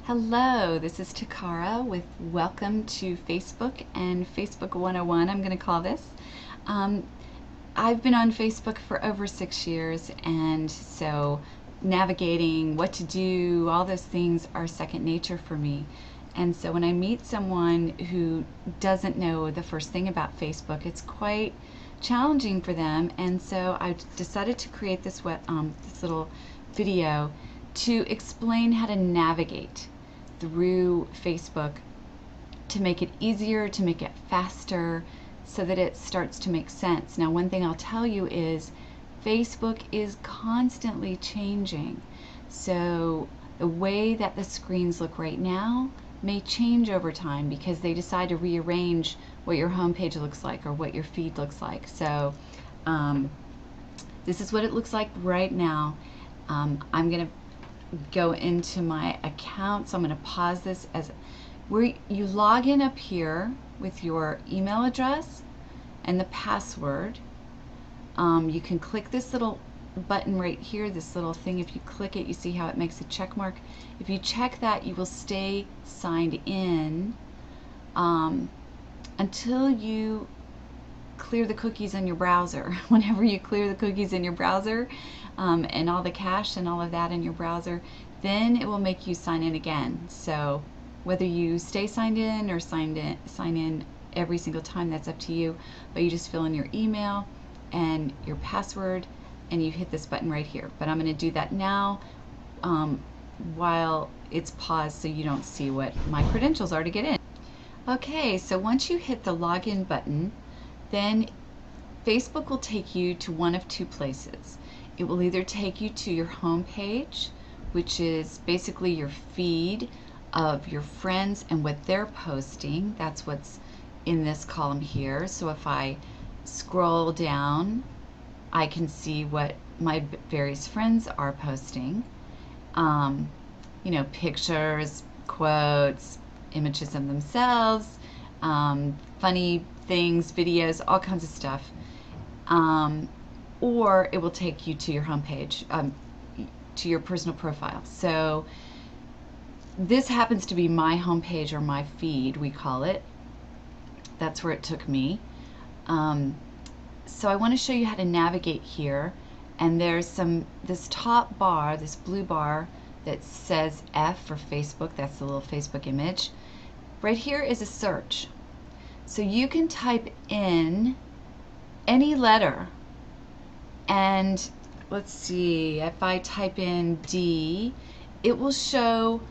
Hello, this is Takara with Welcome to Facebook and Facebook 101, I'm going to call this. I've been on Facebook for over 6 years, and so navigating what to do, all those things are second nature for me. And so when I meet someone who doesn't know the first thing about Facebook, it's quite challenging for them. And so I decided to create this little video to explain how to navigate through Facebook, to make it easier, to make it faster, so that it starts to make sense. Now, one thing I'll tell you is Facebook is constantly changing. So the way that the screens look right now may change over time because they decide to rearrange what your homepage looks like or what your feed looks like. So this is what it looks like right now. I'm going to go into my account, so I'm going to pause this as where you log in up here with your email address and the password. You can click this little button right here, this little thing. If you click it, you see how it makes a check mark. If you check that, you will stay signed in until you clear the cookies in your browser. Whenever you clear the cookies in your browser and all the cache and all of that in your browser, then it will make you sign in again. So whether you stay signed in or sign in every single time, that's up to you. But you just fill in your email and your password and you hit this button right here. But I'm going to do that now while it's paused so you don't see what my credentials are to get in. Okay, so once you hit the login button, then Facebook will take you to one of two places. It will either take you to your home page, which is basically your feed of your friends and what they're posting. That's what's in this column here. So if I scroll down, I can see what my various friends are posting. You know, pictures, quotes, images of themselves, funny things, videos, all kinds of stuff. Or it will take you to your homepage, to your personal profile. So this happens to be my homepage, or my feed, we call it. That's where it took me. So I want to show you how to navigate here. And there's this top bar, this blue bar that says F for Facebook. That's the little Facebook image. Right here is a search. So you can type in any letter, and let's see, if I type in D, it will show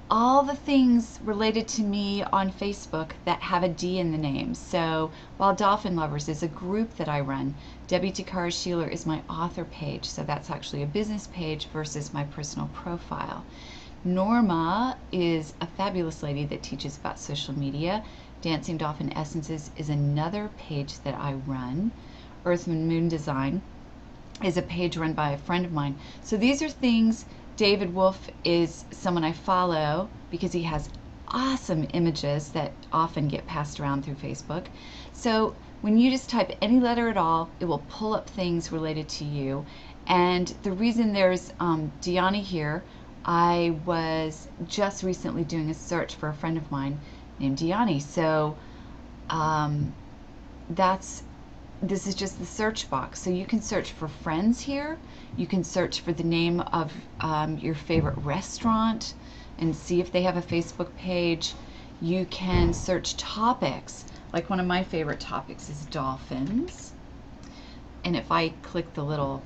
all the things related to me on Facebook that have a D in the name. So Wild Dolphin Lovers is a group that I run. Takara Shelor is my author page, so that's actually a business page versus my personal profile. Norma is a fabulous lady that teaches about social media. Dancing Dolphin Essences is another page that I run. Earth and Moon Design is a page run by a friend of mine. So these are things. David Wolf is someone I follow because he has awesome images that often get passed around through Facebook. So when you just type any letter at all, it will pull up things related to you. And the reason there's Diani here, I was just recently doing a search for a friend of mine named Diani. So this is just the search box. So you can search for friends here. You can search for the name of your favorite restaurant and see if they have a Facebook page. You can search topics. Like one of my favorite topics is dolphins. And if I click the little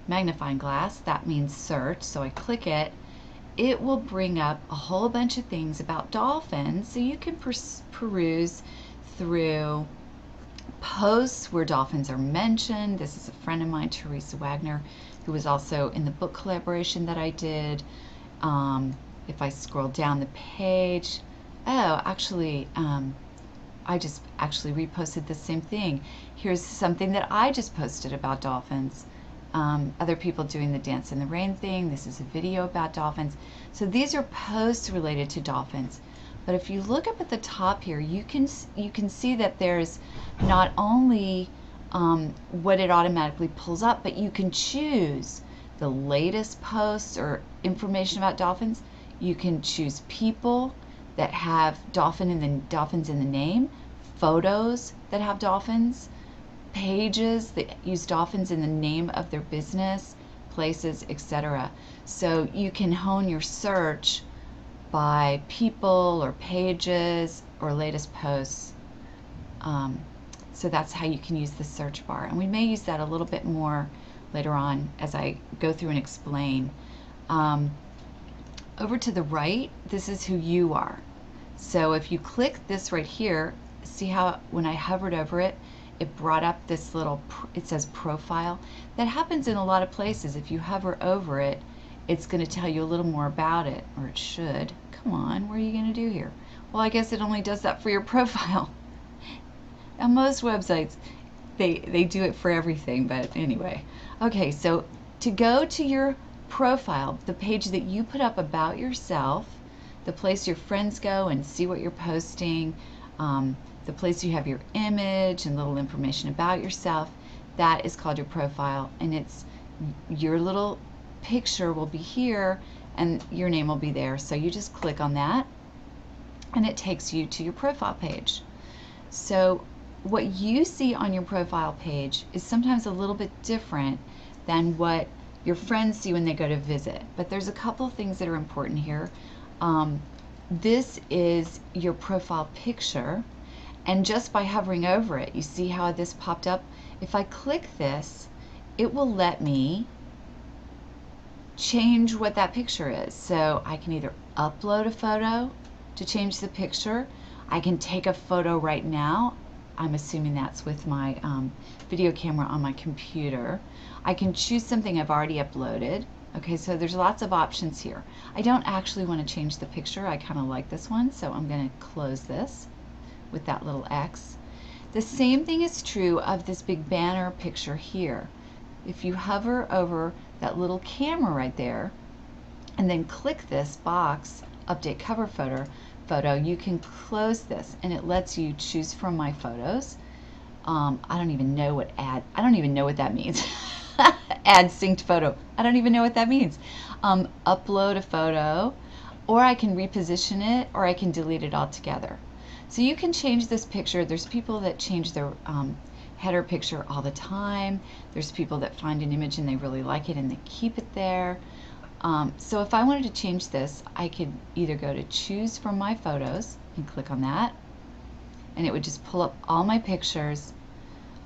magnifying glass, that means search. So I click it. It will bring up a whole bunch of things about dolphins. So you can peruse through posts where dolphins are mentioned. This is a friend of mine, Teresa Wagner, who was also in the book collaboration that I did. If I scroll down the page, actually, I just actually reposted the same thing. Here's something that I just posted about dolphins. Other people doing the Dance in the Rain thing. This is a video about dolphins. So these are posts related to dolphins. But if you look up at the top here, you can see that there's not only what it automatically pulls up, but you can choose the latest posts or information about dolphins. You can choose people that have dolphins in the name, photos that have dolphins, pages that use dolphins in the name of their business, places, etc. So you can hone your search by people or pages or latest posts. So that's how you can use the search bar. And we may use that a little bit more later on as I go through and explain. Over to the right, this is who you are. So if you click this right here, see how when I hovered over it, it brought up this little, it says profile. That happens in a lot of places. If you hover over it, it's going to tell you a little more about it, or it should. Come on, what are you going to do here? Well, I guess it only does that for your profile. On most websites, they do it for everything, but anyway. Okay, so to go to your profile, the page that you put up about yourself, the place your friends go and see what you're posting, the place you have your image and little information about yourself, that is called your profile, and it's your little picture will be here and your name will be there. So you just click on that and it takes you to your profile page. So what you see on your profile page is sometimes a little bit different than what your friends see when they go to visit, but there's a couple of things that are important here. This is your profile picture, and just by hovering over it, you see how this popped up? If I click this, it will let me change what that picture is. So I can either upload a photo to change the picture. I can take a photo right now. I'm assuming that's with my video camera on my computer. I can choose something I've already uploaded. Okay, so there's lots of options here. I don't actually want to change the picture. I kind of like this one, so I'm going to close this with that little X. The same thing is true of this big banner picture here. If you hover over that little camera right there and then click this box, update cover photo, you can close this and it lets you choose from my photos. I don't even know what that means. Add synced photo. I don't even know what that means. Upload a photo, or I can reposition it, or I can delete it altogether. So you can change this picture. There's people that change their header picture all the time. There's people that find an image and they really like it and they keep it there. So if I wanted to change this, I could either go to choose from my photos and click on that, and it would just pull up all my pictures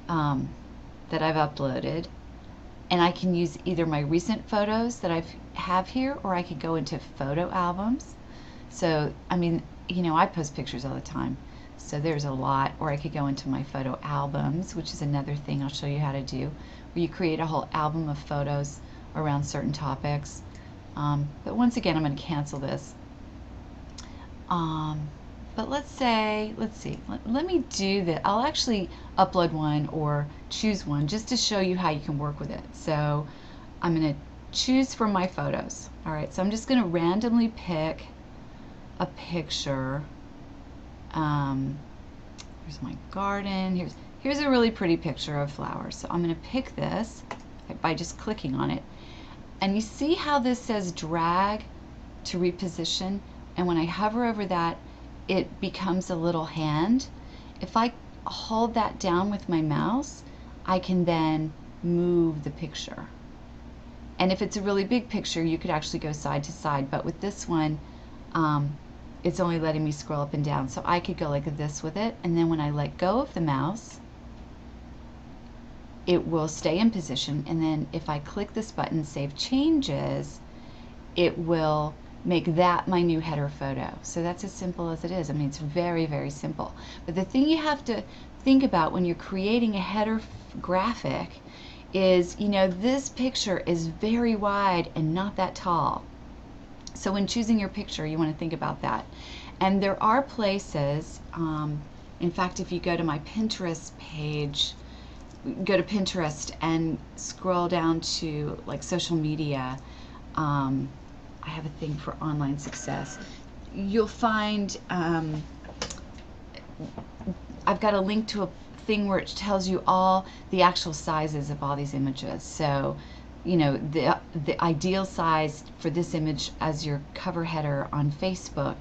that I've uploaded, and I can use either my recent photos that I have here, or I could go into photo albums. So I mean, you know, I post pictures all the time, so there's a lot. Or I could go into my photo albums, which is another thing I'll show you how to do, where you create a whole album of photos around certain topics. But once again, I'm going to cancel this. But let's see, let me do that. I'll actually upload one or choose one just to show you how you can work with it. So I'm going to choose from my photos. All right, so I'm just going to randomly pick a picture. Here's my garden. Here's a really pretty picture of flowers. So I'm going to pick this by just clicking on it. And you see how this says drag to reposition? And when I hover over that, it becomes a little hand. If I hold that down with my mouse, I can then move the picture. And if it's a really big picture, you could actually go side to side. But with this one, it's only letting me scroll up and down. So I could go like this with it. And then when I let go of the mouse, it will stay in position. And then if I click this button, Save Changes, it will make that my new header photo. So that's as simple as it is. I mean, it's very, very simple. But the thing you have to think about when you're creating a header graphic is, you know, this picture is very wide and not that tall. So when choosing your picture, you want to think about that. And there are places, in fact, if you go to my Pinterest page, go to Pinterest and scroll down to like social media, I have a thing for online success. You'll find I've got a link to a thing where it tells you all the actual sizes of all these images. So you know, the ideal size for this image as your cover header on Facebook,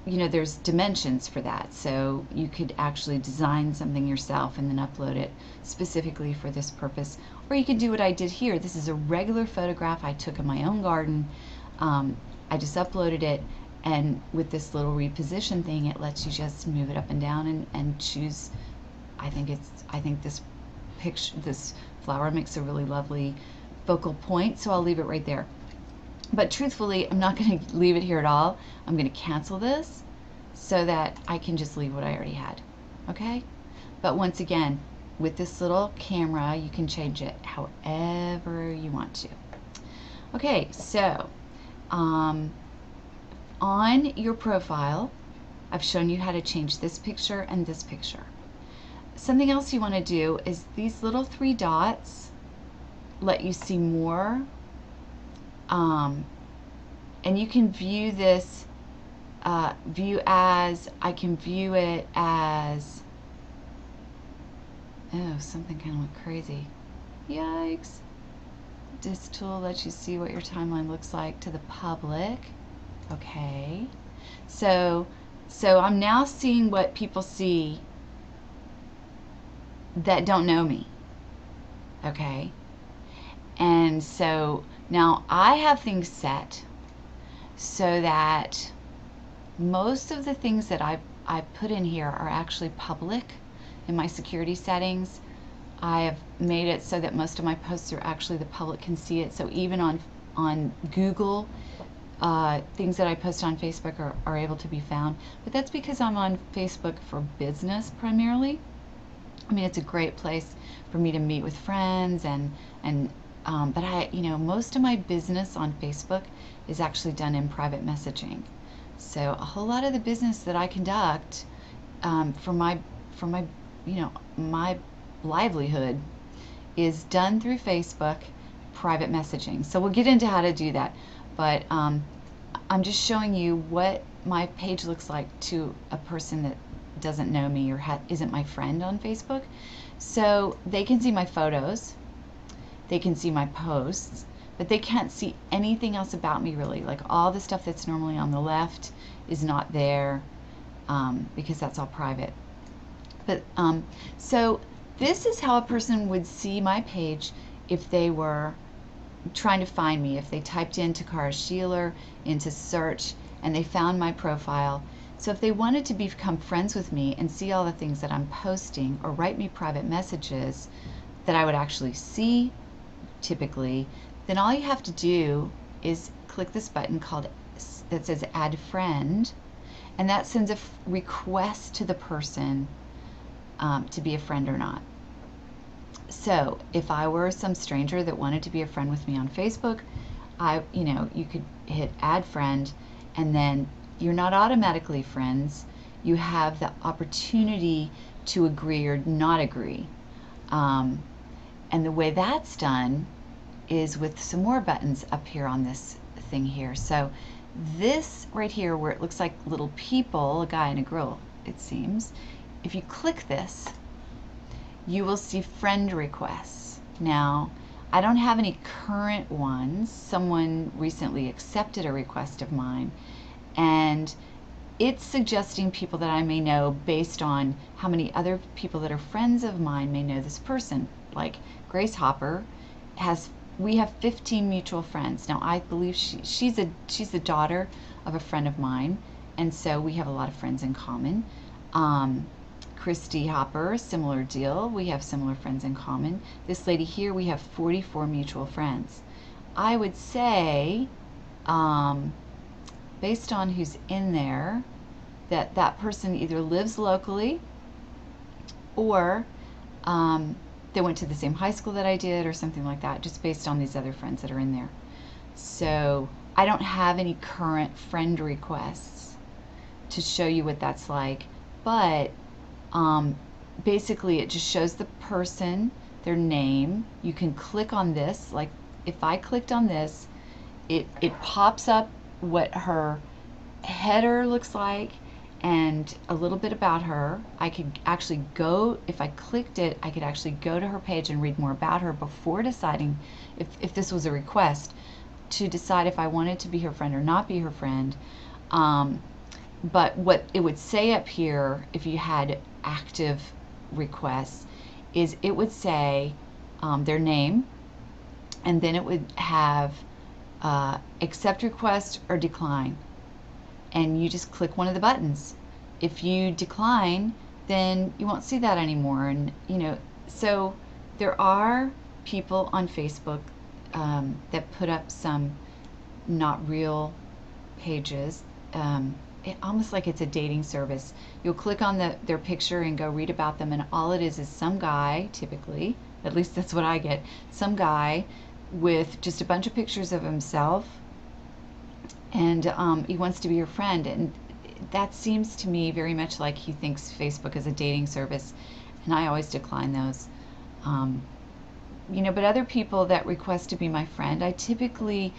you know, there's dimensions for that. So you could actually design something yourself and then upload it specifically for this purpose. Or you could do what I did here. This is a regular photograph I took in my own garden. I just uploaded it, and with this little reposition thing, it lets you just move it up and down and choose. I think this flower makes a really lovely focal point, so I'll leave it right there. But truthfully, I'm not going to leave it here at all. I'm going to cancel this so that I can just leave what I already had. Okay? But once again, with this little camera, you can change it however you want to. Okay, so on your profile, I've shown you how to change this picture and this picture. Something else you want to do is these little 3 dots let you see more. And you can view this, I can view it as, oh, something kind of went crazy. Yikes. This tool lets you see what your timeline looks like to the public. Okay. So I'm now seeing what people see that don't know me. Okay. And so now I have things set so that most of the things that I put in here are actually public in my security settings. I have made it so that most of my posts are actually the public can see it. So even on Google, things that I post on Facebook are able to be found. But that's because I'm on Facebook for business primarily. I mean, it's a great place for me to meet with friends but most of my business on Facebook is actually done in private messaging. So a whole lot of the business that I conduct for my my livelihood is done through Facebook private messaging. So we'll get into how to do that, but I'm just showing you what my page looks like to a person that doesn't know me or isn't my friend on Facebook. So they can see my photos, they can see my posts, but they can't see anything else about me really. Like all the stuff that's normally on the left is not there because that's all private. But so this is how a person would see my page if they were trying to find me. If they typed in Takara Shelor into search and they found my profile. So if they wanted to become friends with me and see all the things that I'm posting or write me private messages that I would actually see typically, then all you have to do is click this button that says Add Friend, and that sends a request to the person to be a friend or not. So if I were some stranger that wanted to be a friend with me on Facebook, you could hit Add Friend, and then you're not automatically friends. You have the opportunity to agree or not agree. And the way that's done is with some more buttons up here on this thing here. So this right here where it looks like little people, a guy and a girl, it seems, if you click this, you will see friend requests. Now, I don't have any current ones. Someone recently accepted a request of mine, and it's suggesting people that I may know based on how many other people that are friends of mine may know this person. Like Grace Hopper we have 15 mutual friends. Now I believe she's the daughter of a friend of mine, and so we have a lot of friends in common. Christy Hopper, similar deal. We have similar friends in common. This lady here, we have 44 mutual friends. I would say, based on who's in there, that person either lives locally or they went to the same high school that I did or something like that, just based on these other friends that are in there. So I don't have any current friend requests to show you what that's like, but basically it just shows the person, their name. You can click on this, like if I clicked on this, it pops up what her header looks like, and a little bit about her. I could actually go, if I clicked it, I could actually go to her page and read more about her before deciding if this was a request, to decide if I wanted to be her friend or not be her friend. But what it would say up here, if you had active requests, is it would say their name, and then it would have accept request or decline. And you just click one of the buttons. If you decline, then you won't see that anymore. And so there are people on Facebook that put up some not real pages. Almost like it's a dating service. You'll click on their picture and go read about them, and all it is some guy, typically, at least that's what I get, some guy with just a bunch of pictures of himself, and he wants to be your friend. And that seems to me very much like he thinks Facebook is a dating service, and I always decline those. But other people that request to be my friend, I typically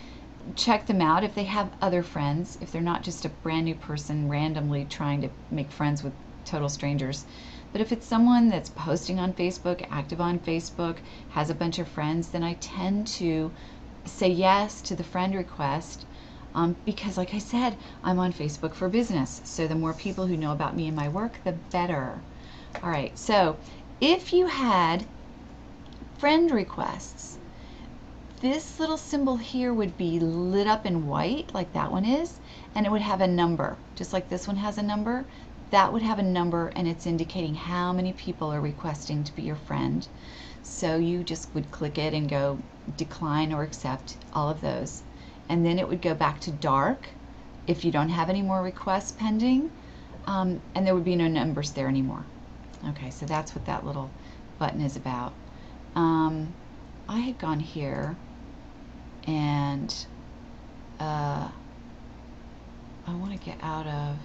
check them out if they have other friends, if they're not just a brand new person randomly trying to make friends with total strangers. But if it's someone that's posting on Facebook, active on Facebook, has a bunch of friends, then I tend to say yes to the friend request, because like I said, I'm on Facebook for business. So the more people who know about me and my work, the better. All right, so if you had friend requests, this little symbol here would be lit up in white like that one is, and it would have a number, just like this one has a number. That would have a number, and it's indicating how many people are requesting to be your friend. So you just would click it and go decline or accept all of those, and then it would go back to dark if you don't have any more requests pending, and there would be no numbers there anymore. Okay, so that's what that little button is about. I had gone here and I want to get out of,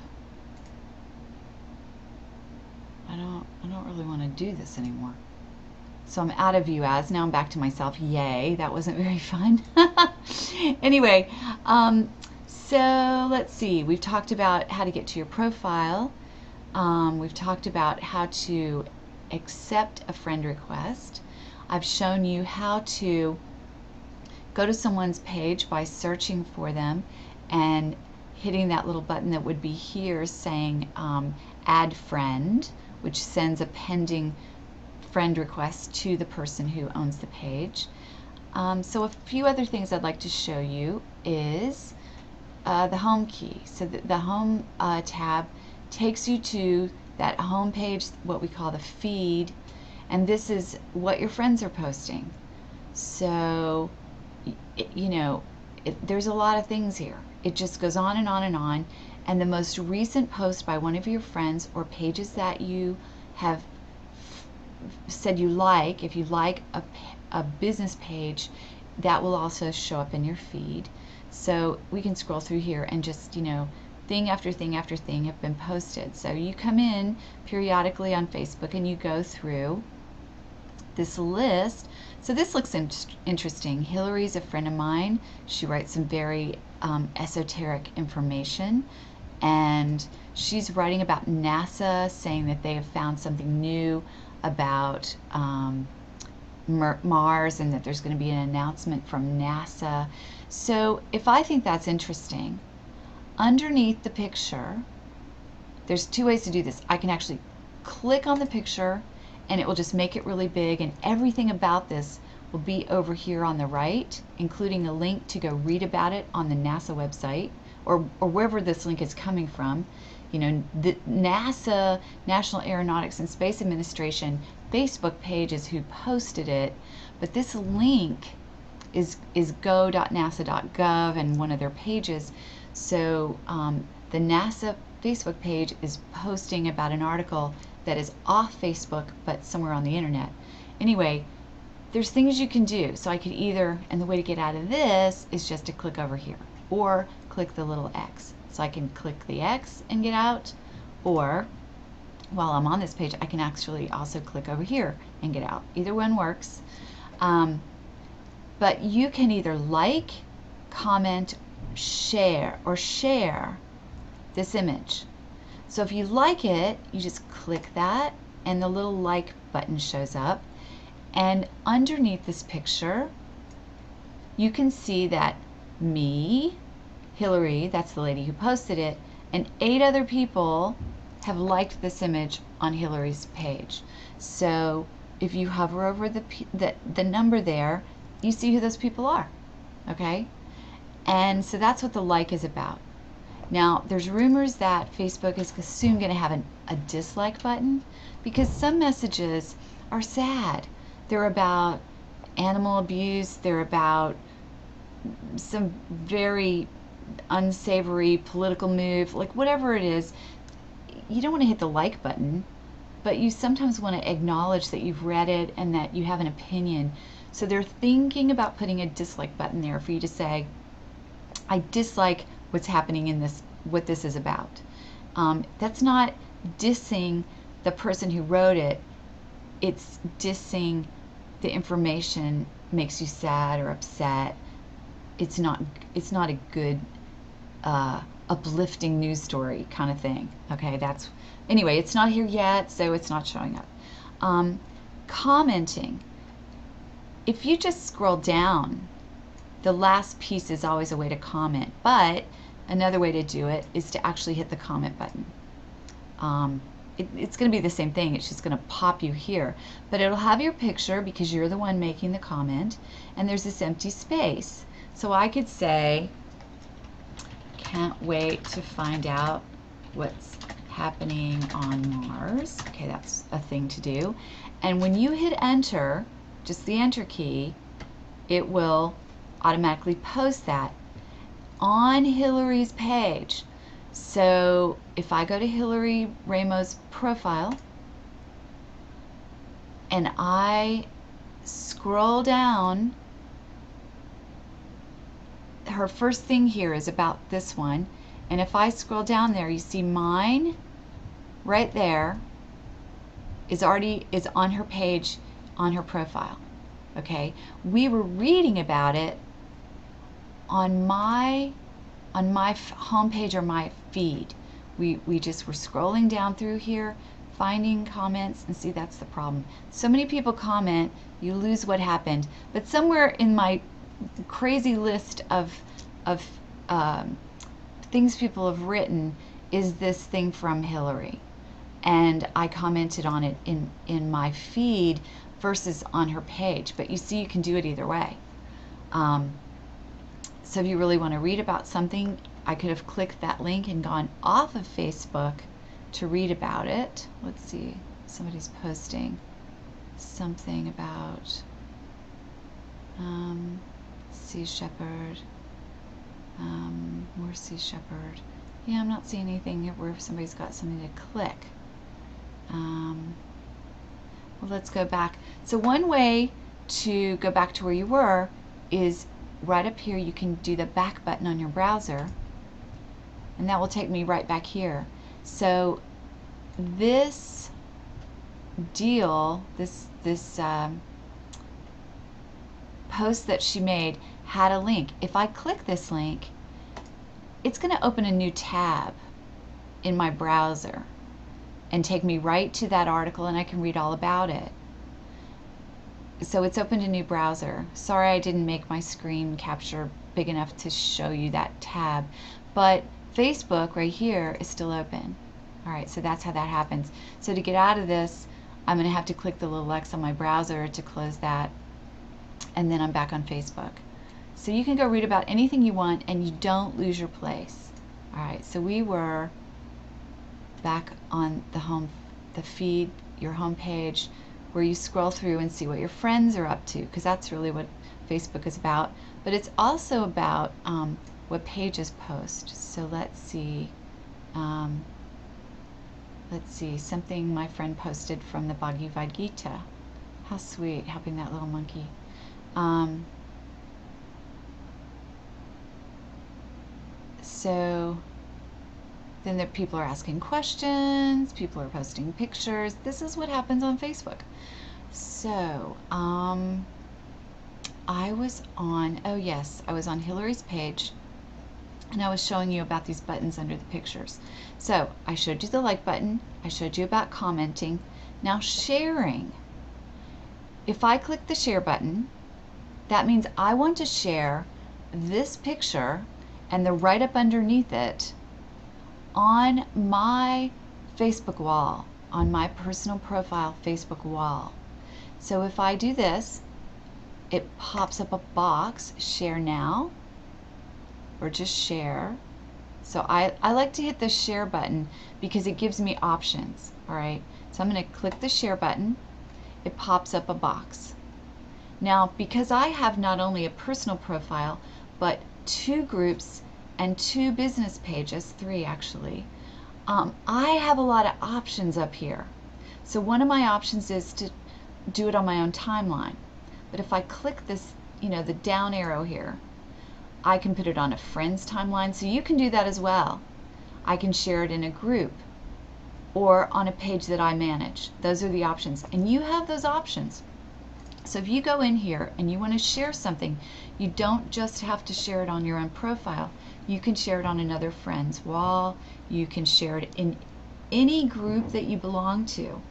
I don't really want to do this anymore. So I'm out of view as, now I'm back to myself. Yay, that wasn't very fun. Anyway, so let's see, we've talked about how to get to your profile. We've talked about how to accept a friend request. I've shown you how to go to someone's page by searching for them and hitting that little button that would be here saying add friend, which sends a pending friend request to the person who owns the page. So a few other things I'd like to show you is the home key. So the home tab takes you to that home page, what we call the feed, and this is what your friends are posting. So there's a lot of things here. It just goes on and on and on. And the most recent post by one of your friends or pages that you have said you like, if you like a business page, that will also show up in your feed. So we can scroll through here and just, thing after thing after thing have been posted. So you come in periodically on Facebook and you go through this list. So this looks interesting. Hilary's a friend of mine. She writes some very esoteric information, and she's writing about NASA, saying that they have found something new about Mars, and that there's going to be an announcement from NASA. So if I think that's interesting, underneath the picture, there's two ways to do this. I can actually click on the picture and it will just make it really big, and everything about this will be over here on the right, including a link to go read about it on the NASA website, or wherever this link is coming from. The NASA, National Aeronautics and Space Administration Facebook page is who posted it, but this link is go.nasa.gov and one of their pages. So the NASA Facebook page is posting about an article that is off Facebook but somewhere on the internet. Anyway, there's things you can do. So I could either, and the way to get out of this is just to click over here or click the little X. So I can click the X and get out, or while I'm on this page I can actually also click over here and get out. Either one works. But you can either like, comment, share this image. So if you like it, you just click that and the little like button shows up. And underneath this picture, you can see that me, Hilary, that's the lady who posted it, and 8 other people have liked this image on Hilary's page. So if you hover over the number there, you see who those people are, okay? And so that's what the like is about. Now, there's rumors that Facebook is soon going to have a dislike button because some messages are sad. They're about animal abuse, they're about some very unsavory political move, like whatever it is. You don't want to hit the like button, but you sometimes want to acknowledge that you've read it and that you have an opinion. So they're thinking about putting a dislike button there for you to say, I dislike what's happening in this, what this is about. That's not dissing the person who wrote it. It's dissing the information makes you sad or upset. It's not a good uplifting news story kind of thing. Okay, that's anyway. It's not here yet, so it's not showing up. Commenting. If you just scroll down, the last piece is always a way to comment, but another way to do it is to actually hit the comment button. It's going to be the same thing. It's just going to pop you here, but it'll have your picture because you're the one making the comment, and there's this empty space. So I could say, can't wait to find out what's happening on Mars. Okay, that's a thing to do. And when you hit enter, just the enter key, it will automatically post that on Hilary's page. So if I go to Hilary Ramos' profile and I scroll down, her first thing here is about this one, and if I scroll down there, you see mine right there is on her page, on her profile. Okay, we were reading about it on my homepage or my feed. We just were scrolling down through here, finding comments, and see, that's the problem. So many people comment, you lose what happened. But somewhere in my crazy list of things people have written is this thing from Hilary, and I commented on it in my feed versus on her page. But you see, you can do it either way. So if you really want to read about something, I could have clicked that link and gone off of Facebook to read about it. Let's see, somebody's posting something about Sea Shepherd, more Sea Shepherd. Yeah, I'm not seeing anything where somebody's got something to click. Well, let's go back. So one way to go back to where you were is right up here. You can do the back button on your browser, and that will take me right back here. So this deal, this post that she made had a link. If I click this link, it's going to open a new tab in my browser and take me right to that article, and I can read all about it. So it's opened a new browser. Sorry I didn't make my screen capture big enough to show you that tab, but Facebook right here is still open. All right, so that's how that happens. So to get out of this, I'm going to have to click the little X on my browser to close that, and then I'm back on Facebook. So you can go read about anything you want, and you don't lose your place. All right, so we were back on the feed, your home page, where you scroll through and see what your friends are up to, because that's really what Facebook is about. But it's also about what pages post. So let's see. Something my friend posted from the Bhagavad Gita. How sweet, helping that little monkey. So then the people are asking questions, people are posting pictures. This is what happens on Facebook. So I was on Hilary's page, and I was showing you about these buttons under the pictures. So I showed you the like button, I showed you about commenting. Now sharing. If I click the share button, that means I want to share this picture and the write up underneath it on my Facebook wall, on my personal profile Facebook wall. So if I do this, it pops up a box, share now, or just share. So I like to hit the share button because it gives me options, all right? So I'm going to click the share button. It pops up a box. Now, because I have not only a personal profile, but 2 groups and 2 business pages, 3 actually, I have a lot of options up here. So one of my options is to do it on my own timeline. But if I click this, the down arrow here, I can put it on a friend's timeline. So you can do that as well. I can share it in a group or on a page that I manage. Those are the options. And you have those options. So if you go in here and you want to share something, you don't just have to share it on your own profile. You can share it on another friend's wall. You can share it in any group that you belong to.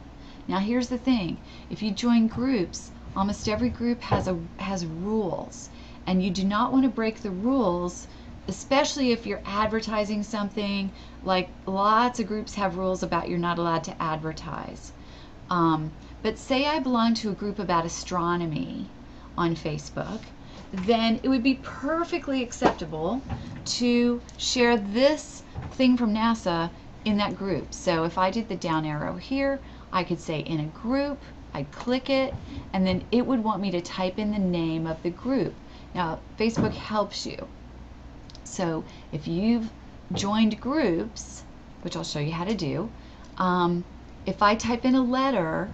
Now here's the thing. If you join groups, almost every group has rules. And you do not want to break the rules, especially if you're advertising something. Like lots of groups have rules about you're not allowed to advertise. But say I belong to a group about astronomy on Facebook, then it would be perfectly acceptable to share this thing from NASA in that group. So if I did the down arrow here, I could say in a group, I'd click it, and then it would want me to type in the name of the group. Now, Facebook helps you. So if you've joined groups, which I'll show you how to do, if I type in a letter,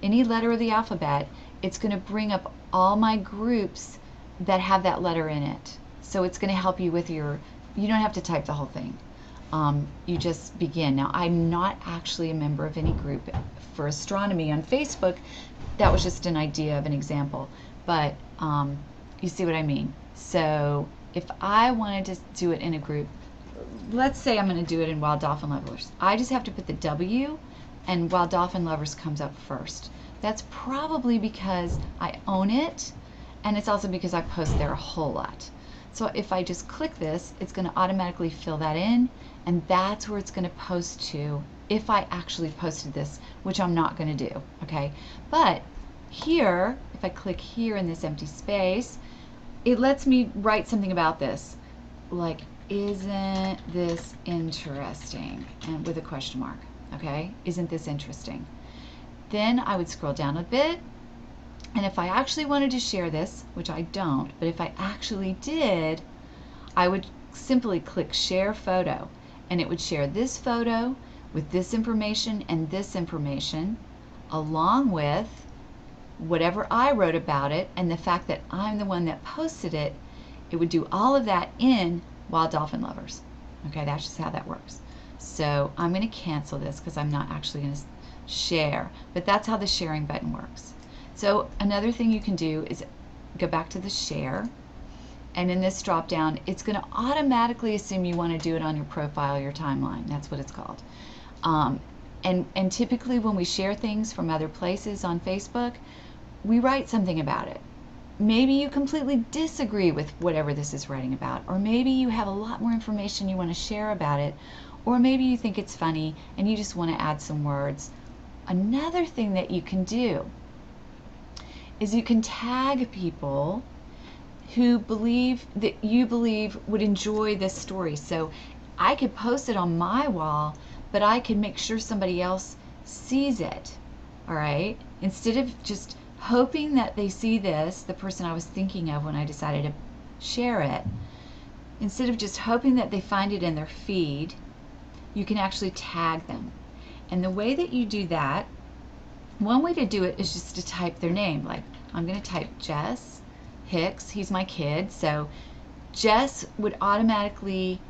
any letter of the alphabet, it's going to bring up all my groups that have that letter in it. So it's going to help you with you don't have to type the whole thing. You just begin. Now, I'm not actually a member of any group for astronomy on Facebook. That was just an idea of an example. But you see what I mean? So if I wanted to do it in a group, let's say I'm going to do it in Wild Dolphin Lovers. I just have to put the W, and Wild Dolphin Lovers comes up first. That's probably because I own it, and it's also because I post there a whole lot. So if I just click this, it's going to automatically fill that in, and that's where it's going to post to if I actually posted this, which I'm not going to do, okay? But here, if I click here in this empty space, it lets me write something about this, like, isn't this interesting? And with a question mark, okay? Isn't this interesting? Then I would scroll down a bit, and if I actually wanted to share this, which I don't, but if I actually did, I would simply click share photo, and it would share this photo with this information and this information, along with whatever I wrote about it and the fact that I'm the one that posted it. It would do all of that in Wild Dolphin Lovers. Okay, that's just how that works. So I'm going to cancel this because I'm not actually going to share, but that's how the sharing button works. So another thing you can do is go back to the share, and in this drop down, it's going to automatically assume you want to do it on your profile, your timeline. That's what it's called. And typically when we share things from other places on Facebook, we write something about it. Maybe you completely disagree with whatever this is writing about, or maybe you have a lot more information you want to share about it, or maybe you think it's funny and you just want to add some words. Another thing that you can do is you can tag people who you believe would enjoy this story. So I could post it on my wall, but I could make sure somebody else sees it, all right? Instead of just hoping that they see this, the person I was thinking of when I decided to share it, instead of just hoping that they find it in their feed, you can actually tag them. And the way that you do that, one way to do it is just to type their name. Like, I'm going to type Jess Hicks. He's my kid. So Jess would automatically,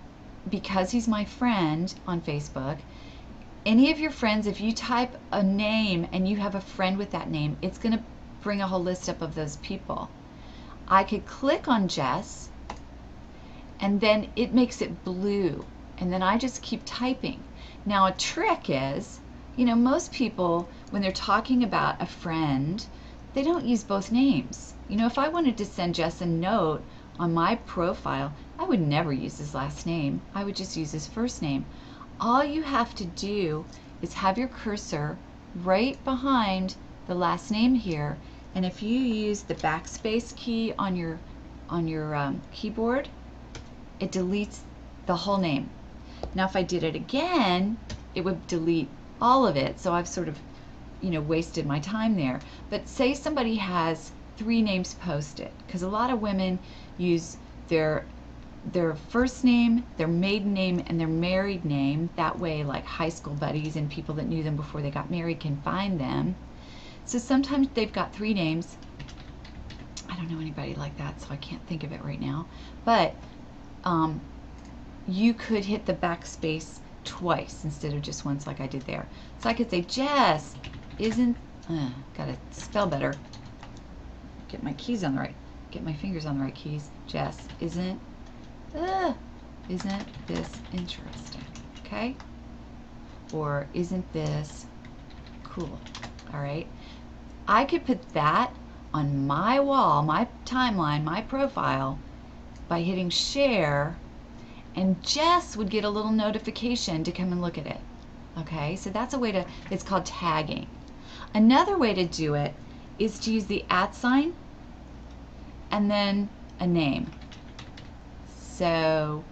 because he's my friend on Facebook, any of your friends, if you type a name and you have a friend with that name, it's going to bring a whole list up of those people. I could click on Jess, and then it makes it blue, and then I just keep typing. Now a trick is, most people, when they're talking about a friend, they don't use both names. If I wanted to send Jess a note on my profile, I would never use his last name. I would just use his first name. All you have to do is have your cursor right behind the last name here, and if you use the backspace key on your keyboard, it deletes the whole name. Now if I did it again, it would delete all of it, so I've sort of wasted my time there. But say somebody has 3 names posted, because a lot of women use their first name, their maiden name, and their married name. That way, like high school buddies and people that knew them before they got married can find them. So sometimes they've got 3 names. I don't know anybody like that, so I can't think of it right now. But you could hit the backspace twice instead of just once like I did there. So I could say, Jess isn't, gotta spell better. Get my fingers on the right keys. Jess isn't this interesting? Okay? Or isn't this cool? All right? I could put that on my wall, my timeline, my profile by hitting share, and Jess would get a little notification to come and look at it. Okay? So that's a way to, it's called tagging. Another way to do it is to use the @ sign and then a name. So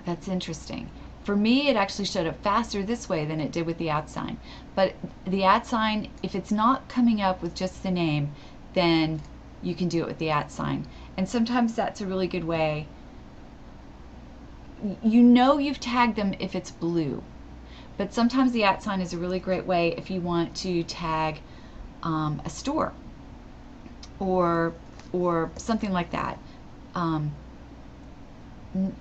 that's interesting. For me, it actually showed up faster this way than it did with the @ sign. But the @ sign, if it's not coming up with just the name, then you can do it with the @ sign. And sometimes that's a really good way. You've tagged them if it's blue. But sometimes the @ sign is a really great way if you want to tag a store or something like that. I'm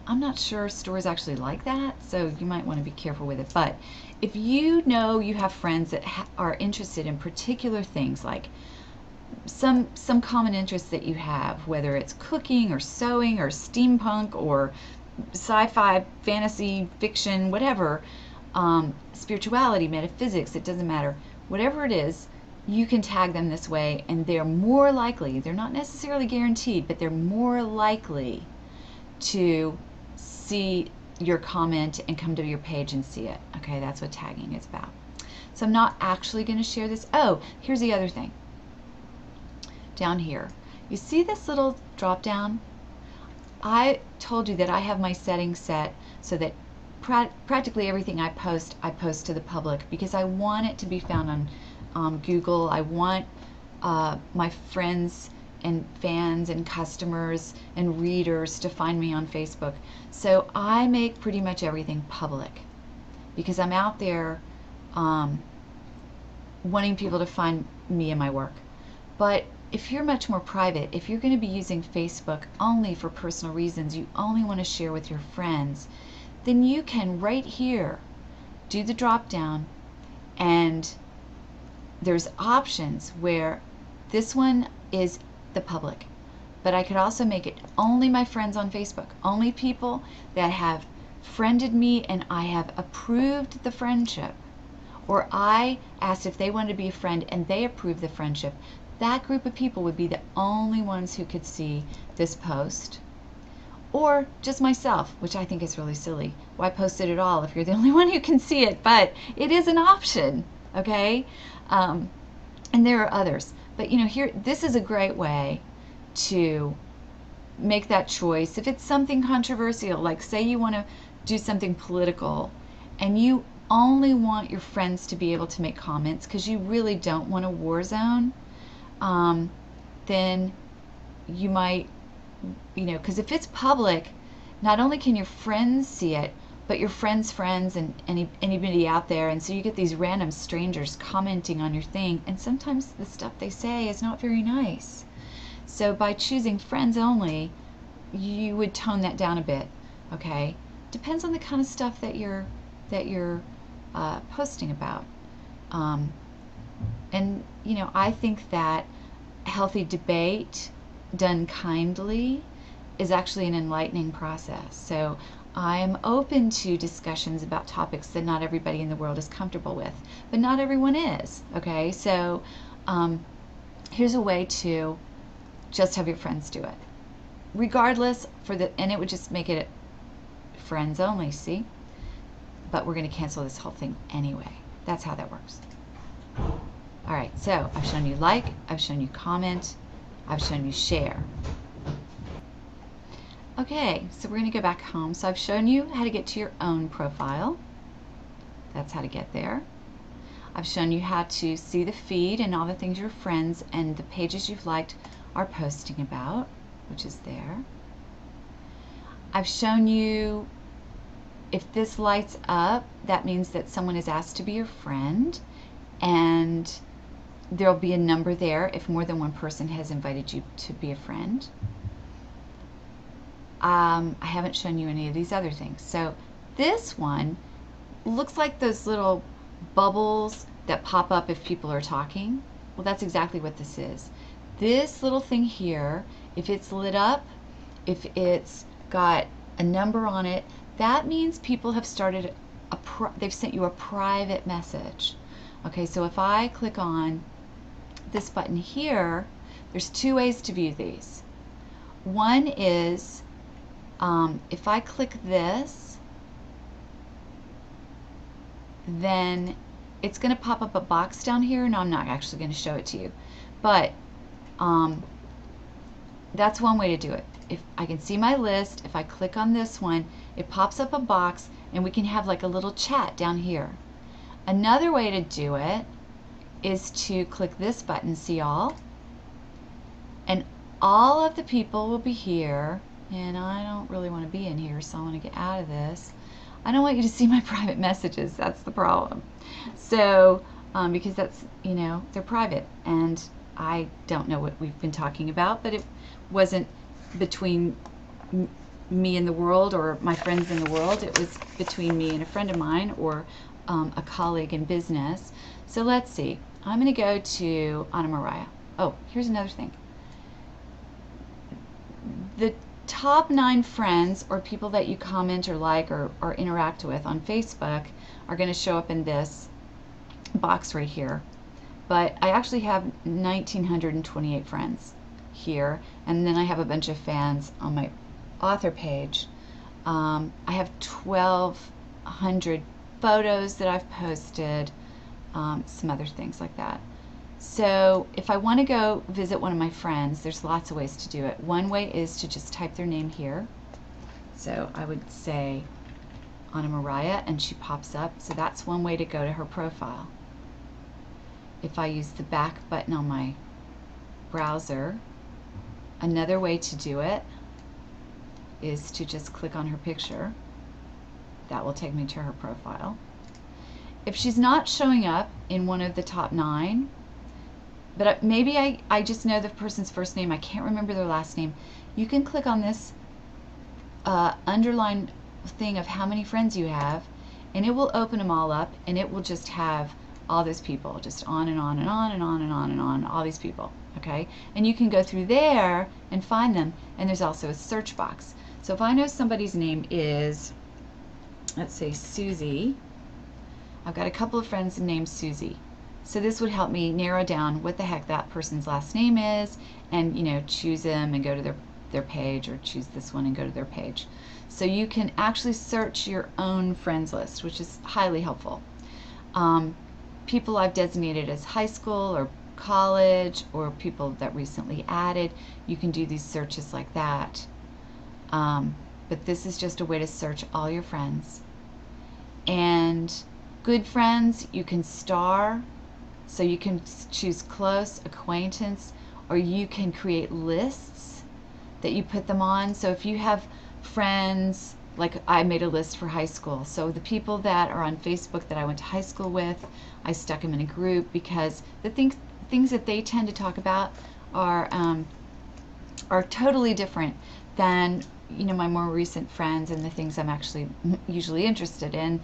not sure stores actually like that, so you might want to be careful with it. But if you have friends that are interested in particular things, like some common interests that you have, whether it's cooking or sewing or steampunk or sci-fi, fantasy, fiction, whatever, spirituality, metaphysics, it doesn't matter. Whatever it is, you can tag them this way, and they're more likely, they're not necessarily guaranteed, but they're more likely to see your comment and come to your page and see it. Okay, that's what tagging is about. So I'm not actually going to share this. Oh, here's the other thing. Down here, you see this little drop down? I told you that I have my settings set so that practically everything I post to the public, because I want it to be found on Google. I want my friends and fans and customers and readers to find me on Facebook. So I make pretty much everything public because I'm out there wanting people to find me and my work. But if you're much more private, if you're going to be using Facebook only for personal reasons, you only want to share with your friends, then you can right here do the drop down, and there's options where this one is the public, but I could also make it only my friends on Facebook, only people that have friended me and I have approved the friendship, or I asked if they wanted to be a friend and they approved the friendship. That group of people would be the only ones who could see this post. Or just myself, which I think is really silly. Why post it at all if you're the only one who can see it? But it is an option, okay? And there are others. But here, this is a great way to make that choice. If it's something controversial, like say you want to do something political and you only want your friends to be able to make comments because you really don't want a war zone, then you might, because if it's public, not only can your friends see it, but your friends' friends and anybody out there, and so you get these random strangers commenting on your thing, and sometimes the stuff they say is not very nice. So by choosing friends only, you would tone that down a bit, okay? Depends on the kind of stuff that you're posting about. And I think that healthy debate done kindly is actually an enlightening process. So I'm open to discussions about topics that not everybody in the world is comfortable with, but not everyone is. Okay, so here's a way to just have your friends do it, regardless and it would just make it friends only. See, but we're going to cancel this whole thing anyway. That's how that works. All right, so I've shown you like, I've shown you comment, I've shown you share. Okay, so we're going to go back home. So I've shown you how to get to your own profile. That's how to get there. I've shown you how to see the feed and all the things your friends and the pages you've liked are posting about, which is there. I've shown you if this lights up, that means that someone is asked to be your friend, and there'll be a number there if more than one person has invited you to be a friend. I haven't shown you any of these other things. So this one looks like those little bubbles that pop up if people are talking. Well, that's exactly what this is. This little thing here, if it's lit up, if it's got a number on it, that means people have started they've sent you a private message. Okay, so if I click on this button here, there's two ways to view these. One is if I click this, then it's going to pop up a box down here. No, I'm not actually going to show it to you, but that's one way to do it. If I can see my list, if I click on this one, it pops up a box and we can have like a little chat down here. Another way to do it is to click this button, see all, and all of the people will be here, and I don't really want to be in here, so I want to get out of this. I don't want you to see my private messages, that's the problem. So because that's, they're private, and I don't know what we've been talking about, but it wasn't between me and the world or my friends in the world. It was between me and a friend of mine or a colleague in business. So let's see. I'm going to go to Anna Mariah. Oh, here's another thing. The top 9 friends or people that you comment or like or interact with on Facebook are going to show up in this box right here. But I actually have 1,928 friends here, and then I have a bunch of fans on my author page. I have 1,200 photos that I've posted, some other things like that. So if I want to go visit one of my friends, there's lots of ways to do it. One way is to just type their name here. So I would say Anna Mariah, and she pops up. So that's one way to go to her profile. If I use the back button on my browser, another way to do it is to just click on her picture. That will take me to her profile. If she's not showing up in one of the top 9, but maybe I just know the person's first name, I can't remember their last name, you can click on this underline thing of how many friends you have, and it will open them all up, and it will just have all those people, just on and on and on and on and on and on, all these people, okay? And you can go through there and find them, and there's also a search box. So if I know somebody's name is, let's say Susie, I've got a couple of friends named Susie. So this would help me narrow down what the heck that person's last name is, and choose them and go to their page, or choose this one and go to their page. So you can actually search your own friends list, which is highly helpful. People I've designated as high school or college, or people that recently added, you can do these searches like that. But this is just a way to search all your friends. And good friends, you can star, so you can choose close, acquaintance, or you can create lists that you put them on. So if you have friends, like I made a list for high school, so the people that are on Facebook that I went to high school with, I stuck them in a group, because the things that they tend to talk about are totally different than my more recent friends and the things I'm actually usually interested in.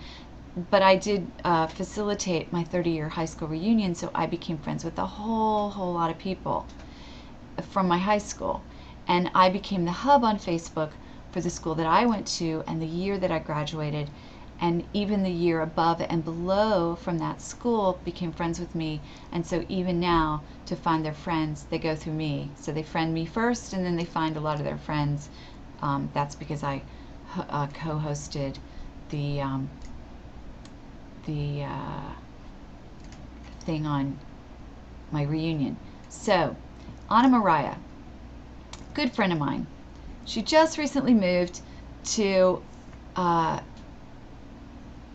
But I did facilitate my 30-year high school reunion, so I became friends with a whole lot of people from my high school. and I became the hub on Facebook for the school that I went to and the year that I graduated, and even the year above and below from that school became friends with me. And so even now, to find their friends, they go through me. So they friend me first, and then they find a lot of their friends. That's because I co-hosted the thing on my reunion. So Anna Mariah, good friend of mine. She just recently moved to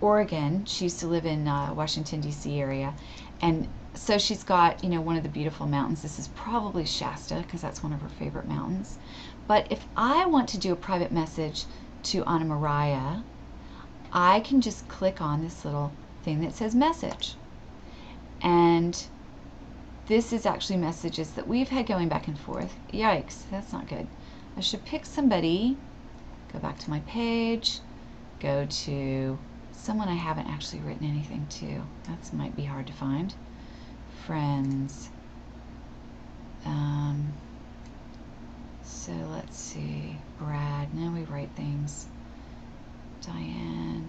Oregon. She used to live in Washington, D.C. area. And so she's got, one of the beautiful mountains. This is probably Shasta, because that's one of her favorite mountains. But if I want to do a private message to Anna Mariah, I can just click on this little thing that says message. And this is actually messages that we've had going back and forth. Yikes, that's not good. I should pick somebody, go back to my page, go to someone I haven't actually written anything to. That might be hard to find. Friends. So let's see. Brad. Now we write things. Diane.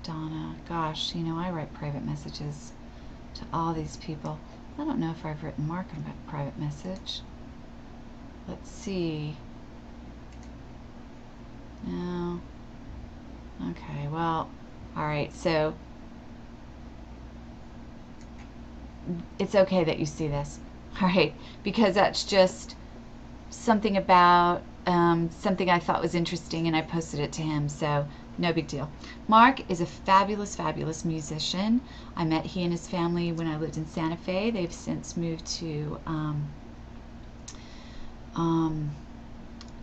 Donna. Gosh, I write private messages to all these people. I don't know if I've written Mark a private message. Let's see. No. Okay, well, alright, so it's okay that you see this. Alright, because that's just something about something I thought was interesting, and I posted it to him, so no big deal. Mark is a fabulous, fabulous musician. I met he and his family when I lived in Santa Fe. They've since moved to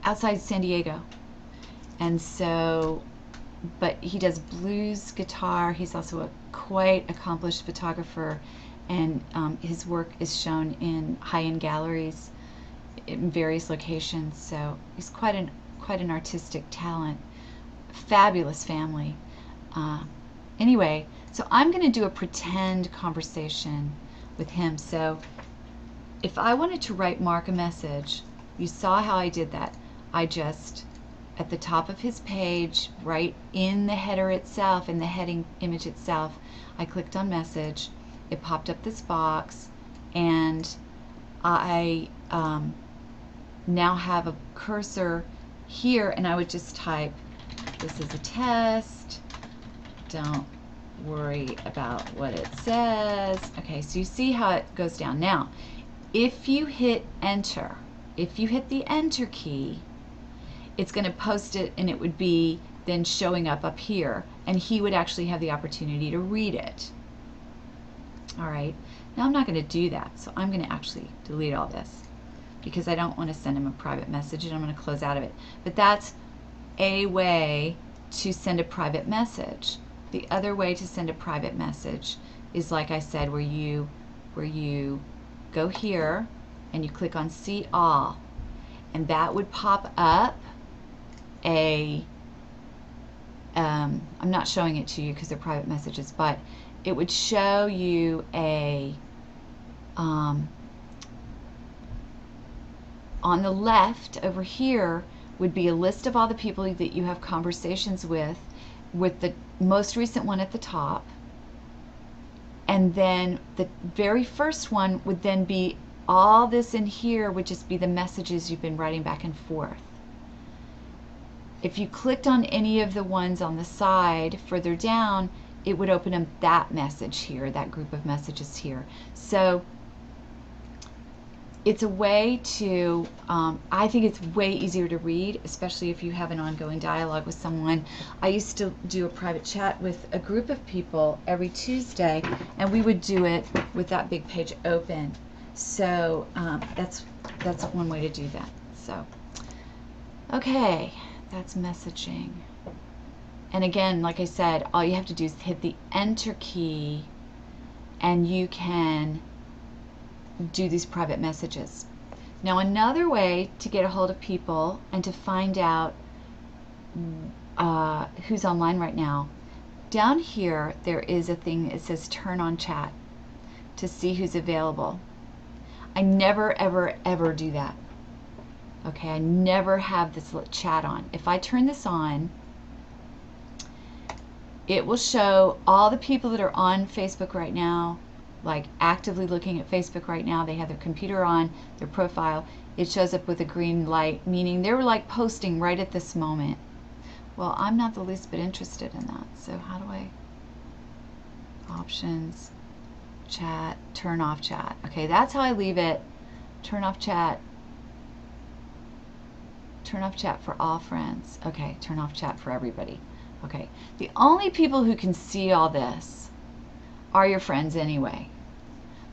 outside San Diego. And so, but he does blues guitar. He's also a quite accomplished photographer, and his work is shown in high-end galleries in various locations. So he's quite an artistic talent. Fabulous family. Anyway, so I'm going to do a pretend conversation with him. So if I wanted to write Mark a message, you saw how I did that. I just, at the top of his page, right in the header itself, in the heading image itself, I clicked on message. It popped up this box, and I now have a cursor here, and I would just type, "This is a test. Don't worry about what it says." Okay, so you see how it goes down. Now, if you hit enter, if you hit the enter key, it's going to post it, and it would be then showing up here, and he would actually have the opportunity to read it. All right, now I'm not going to do that, so I'm going to actually delete all this because I don't want to send him a private message, and I'm going to close out of it. But that's a way to send a private message. The other way to send a private message is, like I said, where you go here and you click on see all, and that would pop up a I'm not showing it to you because they're private messages, but it would show you a on the left over here would be a list of all the people that you have conversations with the most recent one at the top, and then the very first one would then be all this in here would just be the messages you've been writing back and forth. If you clicked on any of the ones on the side further down, it would open up that message here, that group of messages here. So it's a way to, I think it's way easier to read, especially if you have an ongoing dialogue with someone. I used to do a private chat with a group of people every Tuesday, and we would do it with that big page open. So that's one way to do that. So, okay, that's messaging. And again, like I said, all you have to do is hit the enter key, and you can do these private messages. Now, another way to get a hold of people and to find out who's online right now, down here there is a thing that says turn on chat to see who's available. I never, ever, ever do that. Okay, I never have this chat on. If I turn this on, it will show all the people that are on Facebook right now, like actively looking at Facebook right now. They have their computer on, their profile. It shows up with a green light, meaning they're like posting right at this moment. Well, I'm not the least bit interested in that. So how do I, options, chat, turn off chat. Okay, that's how I leave it. Turn off chat. Turn off chat for all friends. Okay, turn off chat for everybody. Okay, the only people who can see all this are your friends anyway.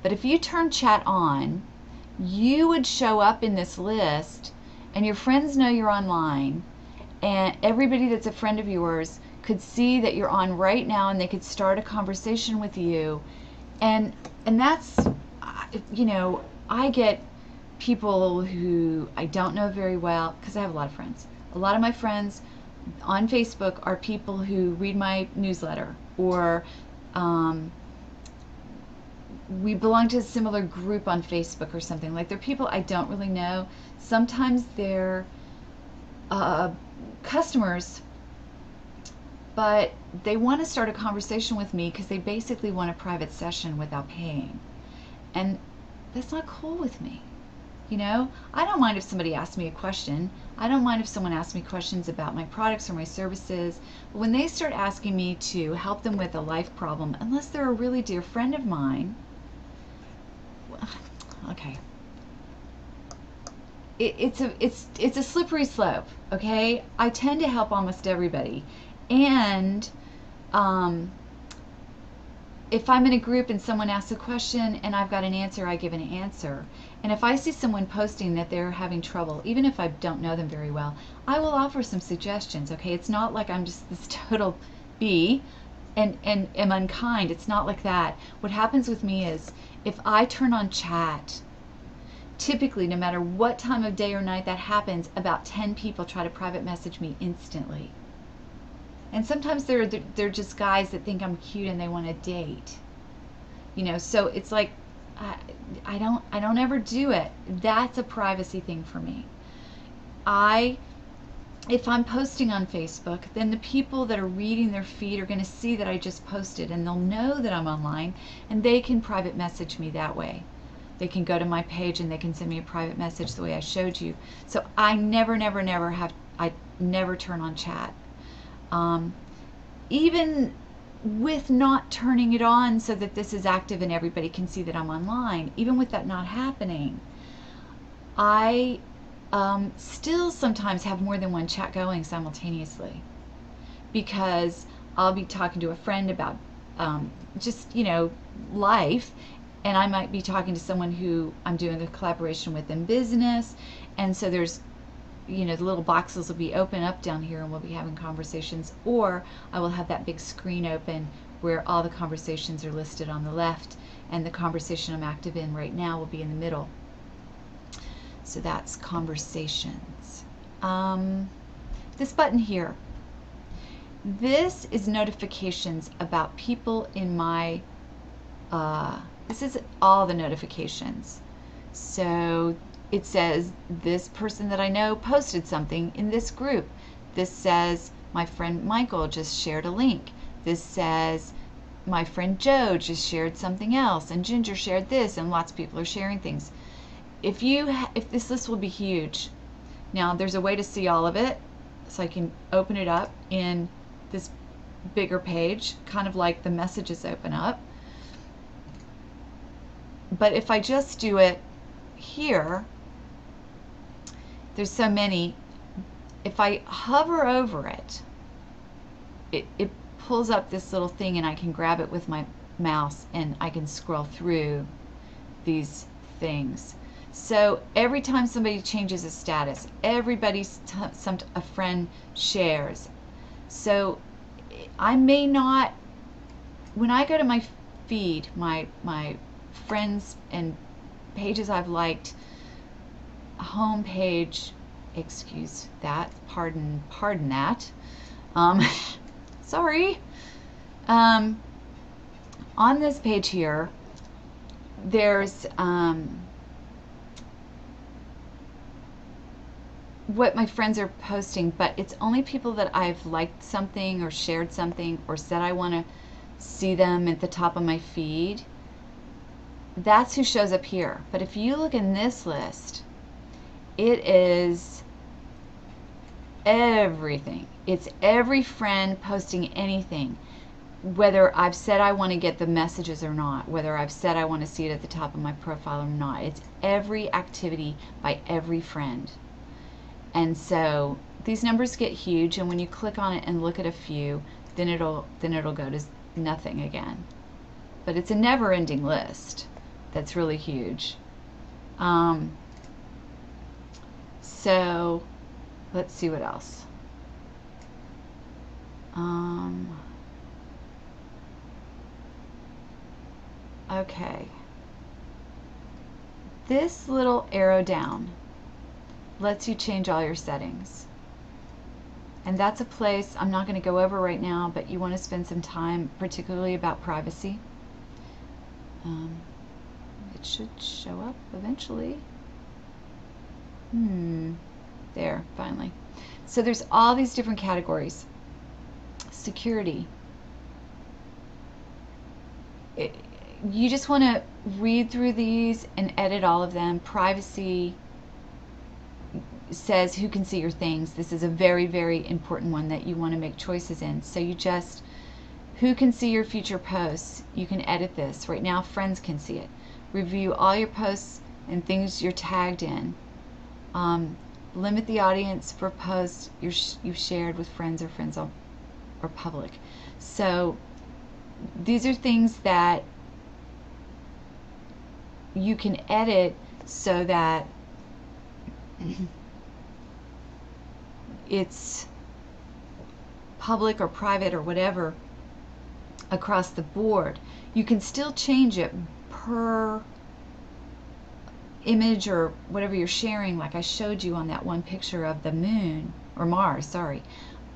But if you turn chat on, you would show up in this list and your friends know you're online, and everybody that's a friend of yours could see that you're on right now, and they could start a conversation with you. And that's, you know, I get people who I don't know very well, because I have a lot of friends. A lot of my friends on Facebook are people who read my newsletter, or we belong to a similar group on Facebook or something. Like, they're people I don't really know. Sometimes they're customers, but they want to start a conversation with me because they basically want a private session without paying. And that's not cool with me. You know, I don't mind if somebody asks me a question. I don't mind if someone asks me questions about my products or my services. But when they start asking me to help them with a life problem, unless they're a really dear friend of mine, okay. It's a slippery slope, okay? I tend to help almost everybody. And if I'm in a group and someone asks a question and I've got an answer, I give an answer. And if I see someone posting that they're having trouble, even if I don't know them very well, I will offer some suggestions, okay? It's not like I'm just this total bee and am unkind. It's not like that. What happens with me is, if I turn on chat, typically, no matter what time of day or night that happens, about 10 people try to private message me instantly. And sometimes they're just guys that think I'm cute and they want to date. You know, so it's like, I don't ever do it. That's a privacy thing for me. If I'm posting on Facebook, then the people that are reading their feed are going to see that I just posted, and they'll know that I'm online, and they can private message me that way. They can go to my page and they can send me a private message the way I showed you. So I never turn on chat. Even with not turning it on so that this is active and everybody can see that I'm online, even with that not happening, I still sometimes have more than one chat going simultaneously, because I'll be talking to a friend about just, you know, life, and I might be talking to someone who I'm doing a collaboration with in business, and so there's, you know, the little boxes will be open up down here and we'll be having conversations, or I will have that big screen open where all the conversations are listed on the left, and the conversation I'm active in right now will be in the middle. So that's conversations. This button here, this is notifications about people in my, this is all the notifications. So it says this person that I know posted something in this group. This says my friend Michael just shared a link. This says my friend Joe just shared something else, and Ginger shared this, and lots of people are sharing things. If this list will be huge. Now there's a way to see all of it, so I can open it up in this bigger page, kind of like the messages open up. But if I just do it here, there's so many. If I hover over it, it pulls up this little thing, and I can grab it with my mouse and I can scroll through these things. So every time somebody changes a status, a friend shares. So I may not, when I go to my feed, my friends and pages I've liked, home page, excuse that, pardon that, sorry, on this page here, there's what my friends are posting, but it's only people that I've liked something or shared something or said I want to see them at the top of my feed. That's who shows up here. But if you look in this list, it is everything. It's every friend posting anything, whether I've said I want to get the messages or not, whether I've said I want to see it at the top of my profile or not. It's every activity by every friend. And so these numbers get huge, and when you click on it and look at a few, then it'll go to nothing again. But it's a never-ending list that's really huge. So let's see what else. Okay. This little arrow down lets you change all your settings. And that's a place I'm not going to go over right now, but you want to spend some time, particularly about privacy. It should show up eventually. There, finally. So there's all these different categories. Security. You just want to read through these and edit all of them. Privacy says who can see your things. This is a very, very important one that you want to make choices in. So you just, who can see your future posts? You can edit this. Right now, friends can see it. Review all your posts and things you're tagged in. Limit the audience for posts you've shared with friends or public. So these are things that you can edit so that it's public or private or whatever across the board. You can still change it per image or whatever you're sharing, like I showed you on that one picture of the moon, or Mars, sorry.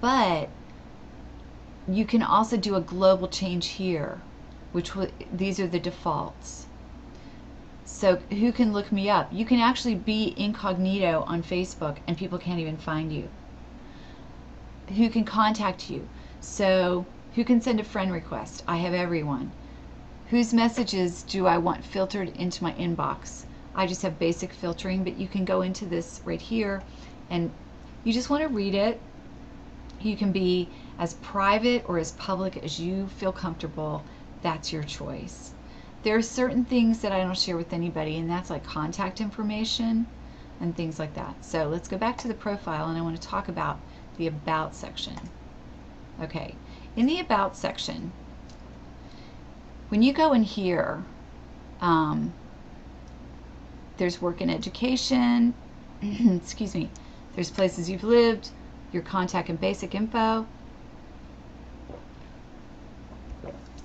But you can also do a global change here, these are the defaults. So who can look me up? You can actually be incognito on Facebook and people can't even find you. Who can contact you? So who can send a friend request? I have everyone. Whose messages do I want filtered into my inbox? I just have basic filtering, but you can go into this right here and you just want to read it. You can be as private or as public as you feel comfortable. That's your choice. There are certain things that I don't share with anybody, and that's like contact information and things like that. So let's go back to the profile, and I want to talk about the About section. Okay, in the About section, when you go in here, there's work and education, excuse me, there's places you've lived, your contact and basic info,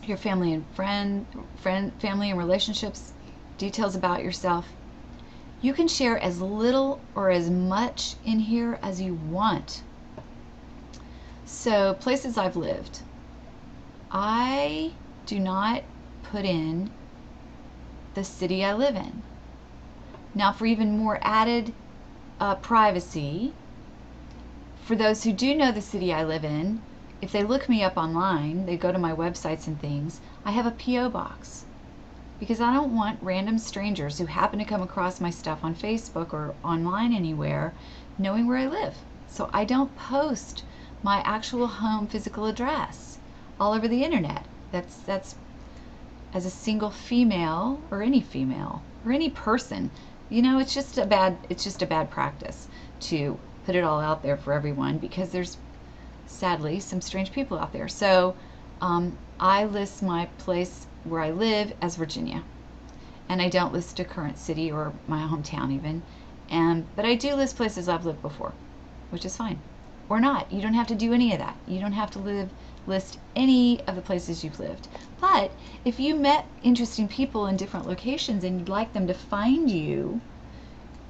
your family and family and relationships, details about yourself. You can share as little or as much in here as you want. So places I've lived, I do not put in the city I live in. Now for even more added privacy, for those who do know the city I live in, if they look me up online, they go to my websites and things, I have a P.O. box. Because I don't want random strangers who happen to come across my stuff on Facebook or online anywhere knowing where I live. So I don't post my actual home physical address all over the internet. That's as a single female or any person, you know, it's just a bad practice to put it all out there for everyone, because there's sadly some strange people out there. So I list my place where I live as Virginia, and I don't list a current city or my hometown even, but I do list places I've lived before, which is fine. Or not. You don't have to do any of that. You don't have to list any of the places you've lived. But if you met interesting people in different locations and you'd like them to find you,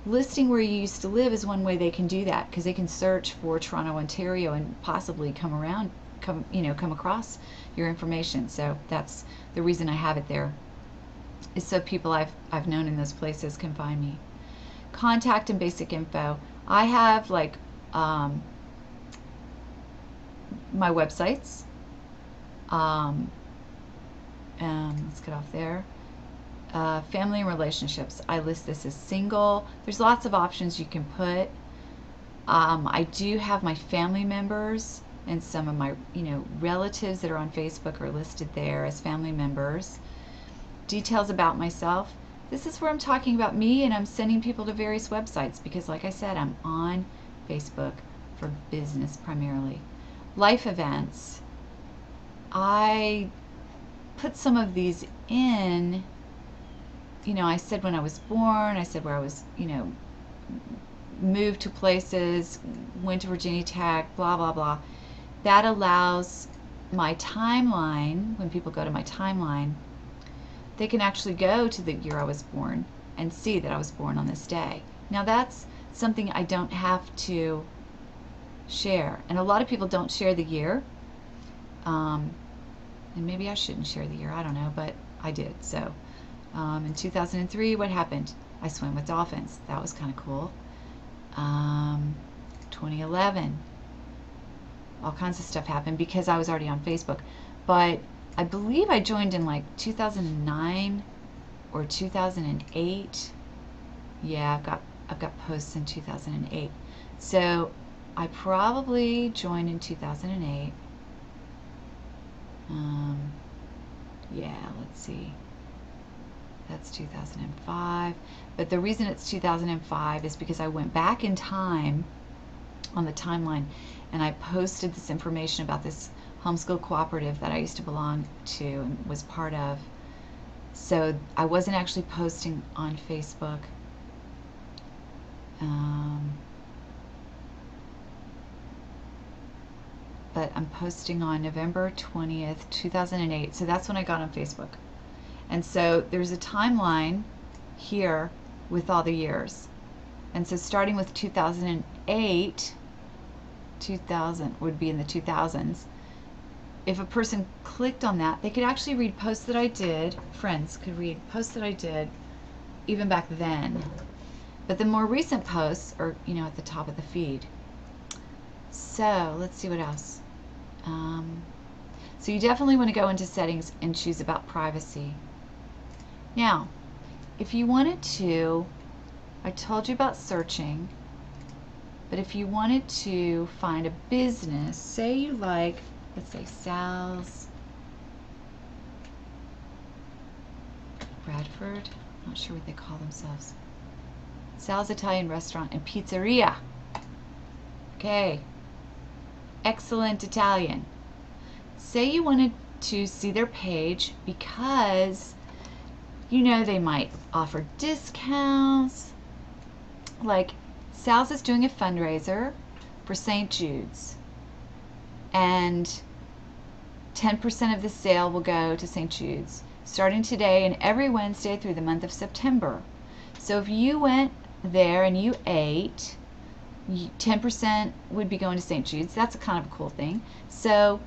listing where you used to live is one way they can do that, because they can search for Toronto, Ontario, and possibly come across your information. So that's the reason I have it there, is so people I've known in those places can find me. Contact and basic info. I have like my websites. Let's get off there. Family and relationships. I list this as single. There's lots of options you can put. I do have my family members and some of my relatives that are on Facebook are listed there as family members. Details about myself. This is where I'm talking about me, and I'm sending people to various websites because, like I said, I'm on Facebook for business primarily. Life events. I put some of these in. I said when I was born, I said where I was, moved to places, went to Virginia Tech, blah, blah, blah. That allows my timeline, when people go to my timeline, they can actually go to the year I was born and see that I was born on this day. Now that's something I don't have to share. And a lot of people don't share the year. And maybe I shouldn't share the year, I don't know, but I did. So in 2003, what happened? I swam with dolphins. That was kind of cool. 2011, all kinds of stuff happened because I was already on Facebook. But I believe I joined in like 2009 or 2008. Yeah, I've got posts in 2008. So I probably joined in 2008. Yeah, let's see. That's 2005. But the reason it's 2005 is because I went back in time on the timeline and I posted this information about this homeschool cooperative that I used to belong to and was part of. So I wasn't actually posting on Facebook. But I'm posting on November 20th, 2008. So that's when I got on Facebook. And so there's a timeline here with all the years. And so starting with 2008, 2000 would be in the 2000s. If a person clicked on that, they could actually read posts that I did. Friends could read posts that I did even back then. But the more recent posts are, at the top of the feed. So let's see what else. So you definitely want to go into settings and choose about privacy. Now, if you wanted to, I told you about searching, but if you wanted to find a business, say you like, let's say Sal's Bradford, not sure what they call themselves. Sal's Italian Restaurant and Pizzeria. Okay, excellent Italian. Say you wanted to see their page because they might offer discounts. Like Sal's is doing a fundraiser for St. Jude's, and 10% of the sale will go to St. Jude's starting today and every Wednesday through the month of September. So if you went there and you ate, 10% would be going to St. Jude's. That's a kind of a cool thing. So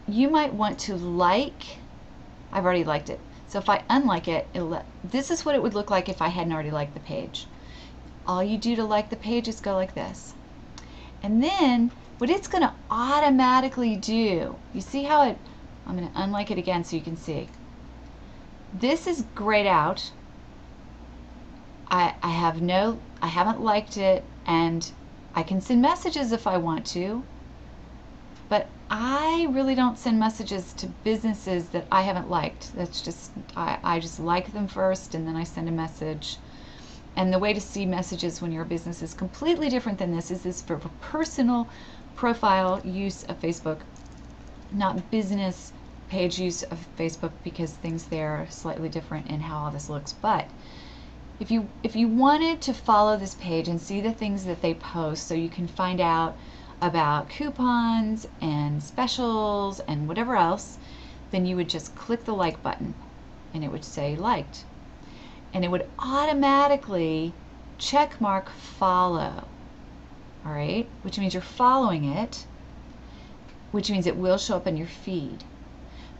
you might want to I've already liked it. So if I unlike it, this is what it would look like if I hadn't already liked the page. All you do to like the page is go like this. And then what it's going to automatically do, you see how I'm going to unlike it again so you can see. This is grayed out. I haven't liked it, and I can send messages if I want to, but I really don't send messages to businesses that I haven't liked. That's just, I just like them first and then I send a message. And the way to see messages when your business is completely different than this is for personal profile use of Facebook, not business page use of Facebook, because things there are slightly different in how all this looks. But if you wanted to follow this page and see the things that they post so you can find out about coupons and specials and whatever else, then you would just click the like button and it would say liked. And it would automatically check mark follow. All right, which means you're following it, which means it will show up in your feed.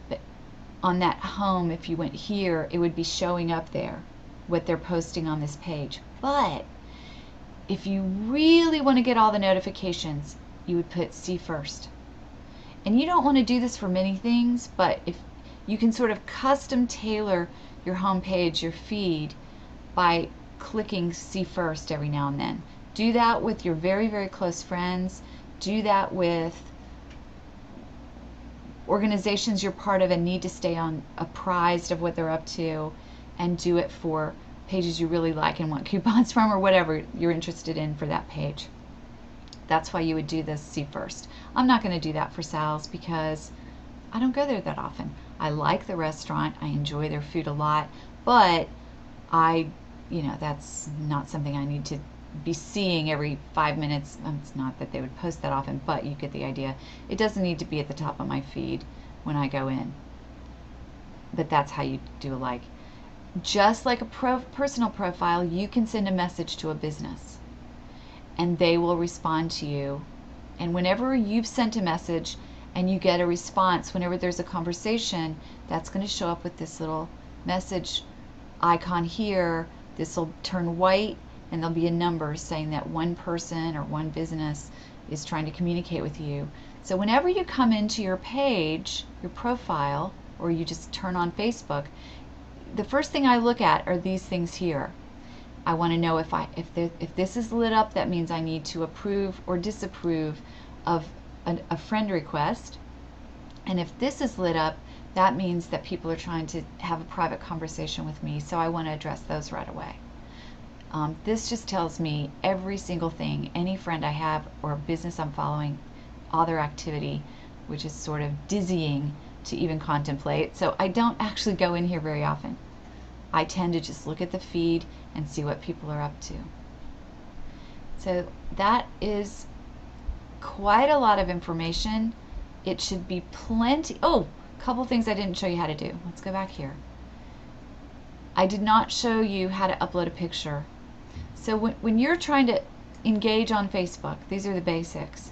But on that home, if you went here, it would be showing up there what they're posting on this page. But If you really want to get all the notifications, you would put see first. And you don't want to do this for many things, but if you can sort of custom tailor your homepage, your feed, by clicking see first every now and then. Do that with your very, very close friends. Do that with organizations you're part of and need to stay apprised of what they're up to, and do it for pages you really like and want coupons from, or whatever you're interested in for that page. That's why you would do this see first. I'm not going to do that for Sal's because I don't go there that often. I like the restaurant. I enjoy their food a lot, but that's not something I need to be seeing every 5 minutes. It's not that they would post that often, but you get the idea. It doesn't need to be at the top of my feed when I go in. But that's how you do a like. Just like a personal profile, you can send a message to a business and they will respond to you. And whenever you've sent a message and you get a response, whenever there's a conversation, that's going to show up with this little message icon here. This will turn white and there'll be a number saying that one person or one business is trying to communicate with you. So whenever you come into your page, your profile, or you just turn on Facebook, the first thing I look at are these things here. I want to know if this is lit up, that means I need to approve or disapprove of a friend request. And if this is lit up, that means that people are trying to have a private conversation with me, so I want to address those right away. This just tells me every single thing, any friend I have or business I'm following, all their activity, which is sort of dizzying to even contemplate. So I don't actually go in here very often. I tend to just look at the feed and see what people are up to. So that is quite a lot of information. It should be plenty. Oh, a couple things I didn't show you how to do. Let's go back here. I did not show you how to upload a picture. So when you're trying to engage on Facebook, these are the basics.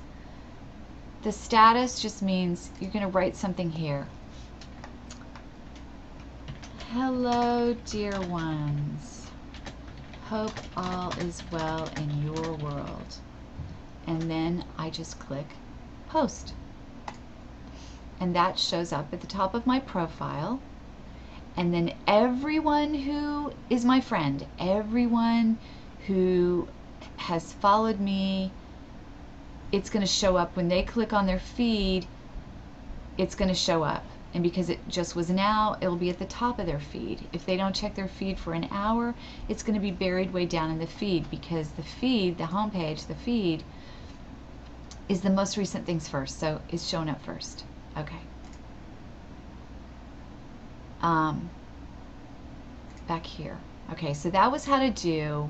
The status just means you're going to write something here. Hello, dear ones. Hope all is well in your world. And then I just click post. And that shows up at the top of my profile. And then everyone who is my friend, everyone who has followed me, it's going to show up when they click on their feed. It's going to show up. And because it just was now, it'll be at the top of their feed. If they don't check their feed for an hour, it's going to be buried way down in the feed, because the feed, the homepage, the feed is the most recent things first. So it's showing up first. Okay. Back here. Okay, so that was how to do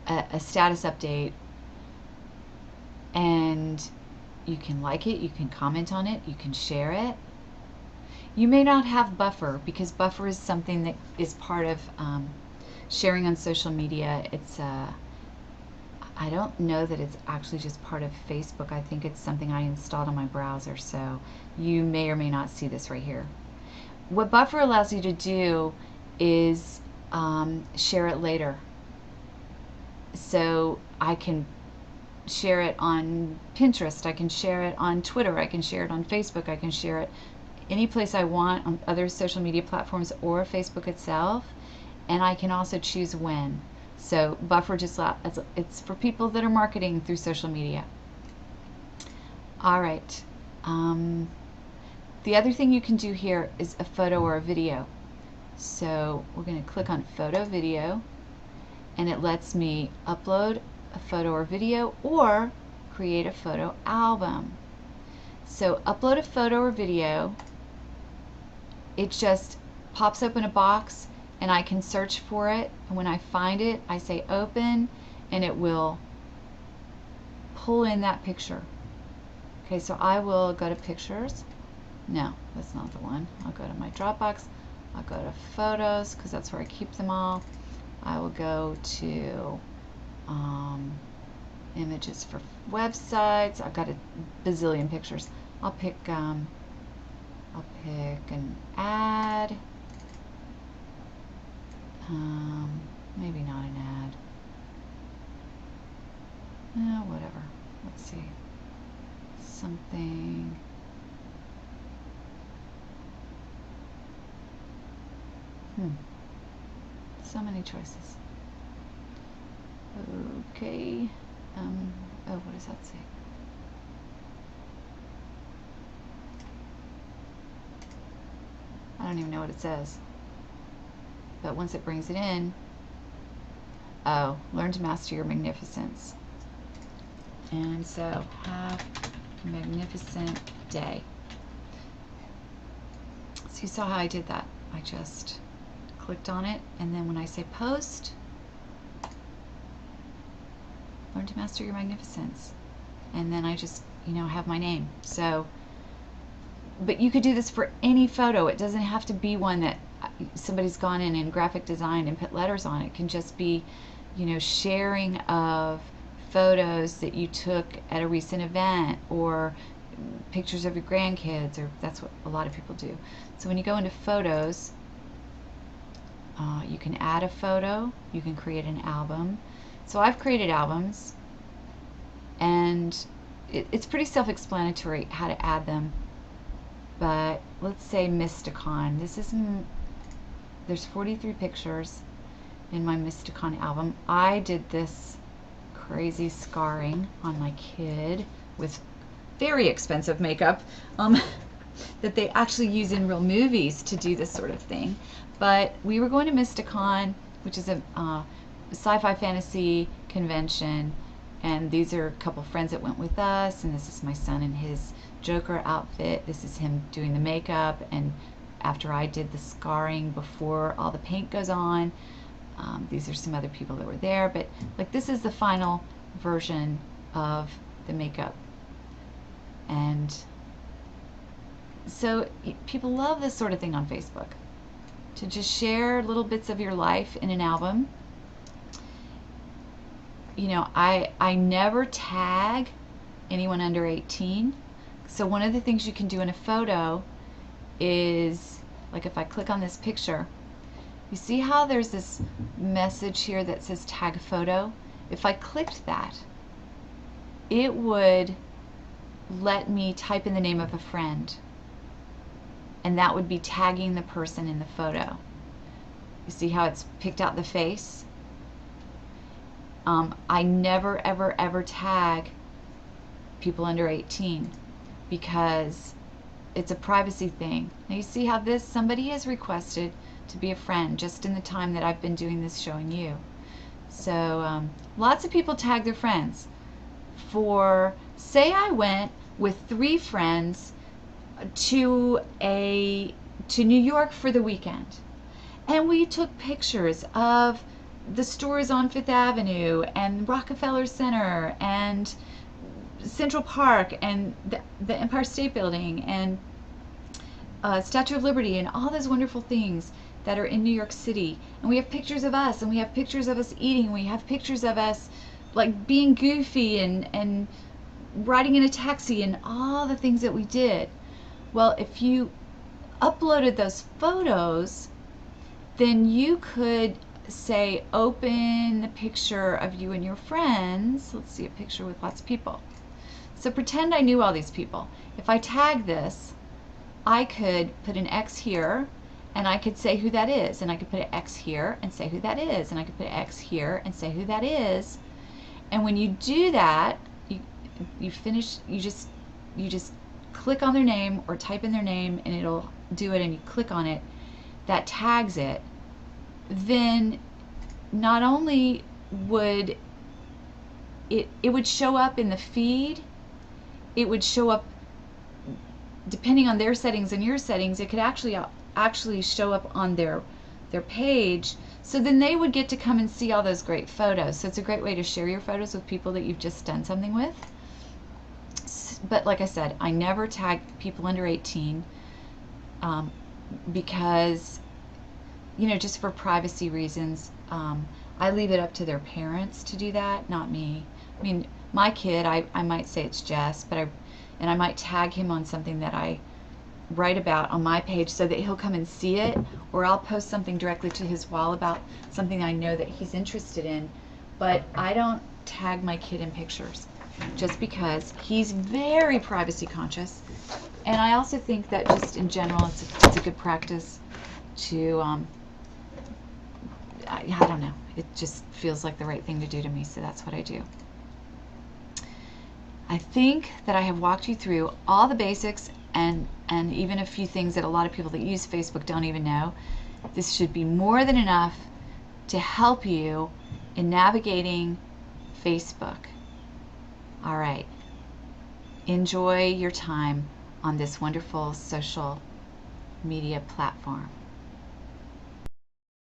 a status update. And you can like it, you can comment on it, you can share it. You may not have buffer, because buffer is something that is part of sharing on social media. It's I don't know that it's actually just part of Facebook. I think it's something I installed on my browser, so you may or may not see this right here. What buffer allows you to do is share it later. So I can share it on Pinterest, I can share it on Twitter, I can share it on Facebook, I can share it any place I want on other social media platforms or Facebook itself, and I can also choose when. So buffer just it's for people that are marketing through social media. All right. The other thing you can do here is a photo or a video. So we're going to click on photo video, and it lets me upload a photo or video or create a photo album. So upload a photo or video, it just pops open a box and I can search for it, and when I find it I say open and it will pull in that picture. Okay, so I will go to pictures. No, that's not the one. I'll go to my Dropbox, I'll go to photos because that's where I keep them all. I will go to images for websites. I've got a bazillion pictures. I'll pick an ad. maybe not an ad. Whatever. Let's see. Something. So many choices. Okay. Oh, what does that say? I don't even know what it says. But once it brings it in, oh, learn to master your magnificence. And so, have a magnificent day. So you saw how I did that. I just clicked on it, and then when I say post, learn to master your magnificence. And then I just, have my name. So, but you could do this for any photo. It doesn't have to be one that somebody's gone in graphic design and put letters on. It can just be, sharing of photos that you took at a recent event, or pictures of your grandkids, or that's what a lot of people do. So when you go into photos, you can add a photo, you can create an album. So I've created albums, and it's pretty self-explanatory how to add them. But let's say Mysticon. There's 43 pictures in my Mysticon album. I did this crazy scarring on my kid with very expensive makeup that they actually use in real movies to do this sort of thing. But we were going to Mysticon, which is a sci-fi fantasy convention, and these are a couple friends that went with us, and this is my son in his Joker outfit. This is him doing the makeup, and after I did the scarring before all the paint goes on. These are some other people that were there, but like this is the final version of the makeup. And so people love this sort of thing on Facebook, to just share little bits of your life in an album. I never tag anyone under 18. So one of the things you can do in a photo is, like if I click on this picture, you see how there's this message here that says tag photo? If I clicked that, it would let me type in the name of a friend, and that would be tagging the person in the photo. You see how it's picked out the face? I never ever ever tag people under 18 because it's a privacy thing. Now you see how somebody has requested to be a friend just in the time that I've been doing this, showing you. So lots of people tag their friends. Say I went with 3 friends to New York for the weekend, and we took pictures of the stores on Fifth Avenue and Rockefeller Center and Central Park and the Empire State Building and Statue of Liberty and all those wonderful things that are in New York City. And we have pictures of us, and we have pictures of us eating, we have pictures of us like being goofy and riding in a taxi and all the things that we did. Well, if you uploaded those photos, then you could say open the picture of you and your friends. Let's see a picture with lots of people. So pretend I knew all these people. If I tag this, I could put an X here, and I could say who that is, and I could put an X here and say who that is, and I could put an X here and say who that is. And when you do that, you just click on their name or type in their name, and it'll do it, and you click on it, that tags it. Then not only would it would show up in the feed, it would show up depending on their settings and your settings. It could actually show up on their page, so then they would get to come and see all those great photos. So it's a great way to share your photos with people that you've just done something with. But like I said, I never tag people under 18 because just for privacy reasons. I leave it up to their parents to do that, not me. I mean, my kid, I might say it's Jess, and I might tag him on something that I write about on my page so that he'll come and see it, or I'll post something directly to his wall about something I know that he's interested in. But I don't tag my kid in pictures just because he's very privacy conscious. And I also think that just in general, it's a good practice to, I don't know, it just feels like the right thing to do to me, so that's what I do. I think that I have walked you through all the basics and even a few things that a lot of people that use Facebook don't even know. This should be more than enough to help you in navigating Facebook. All right. Enjoy your time on this wonderful social media platform.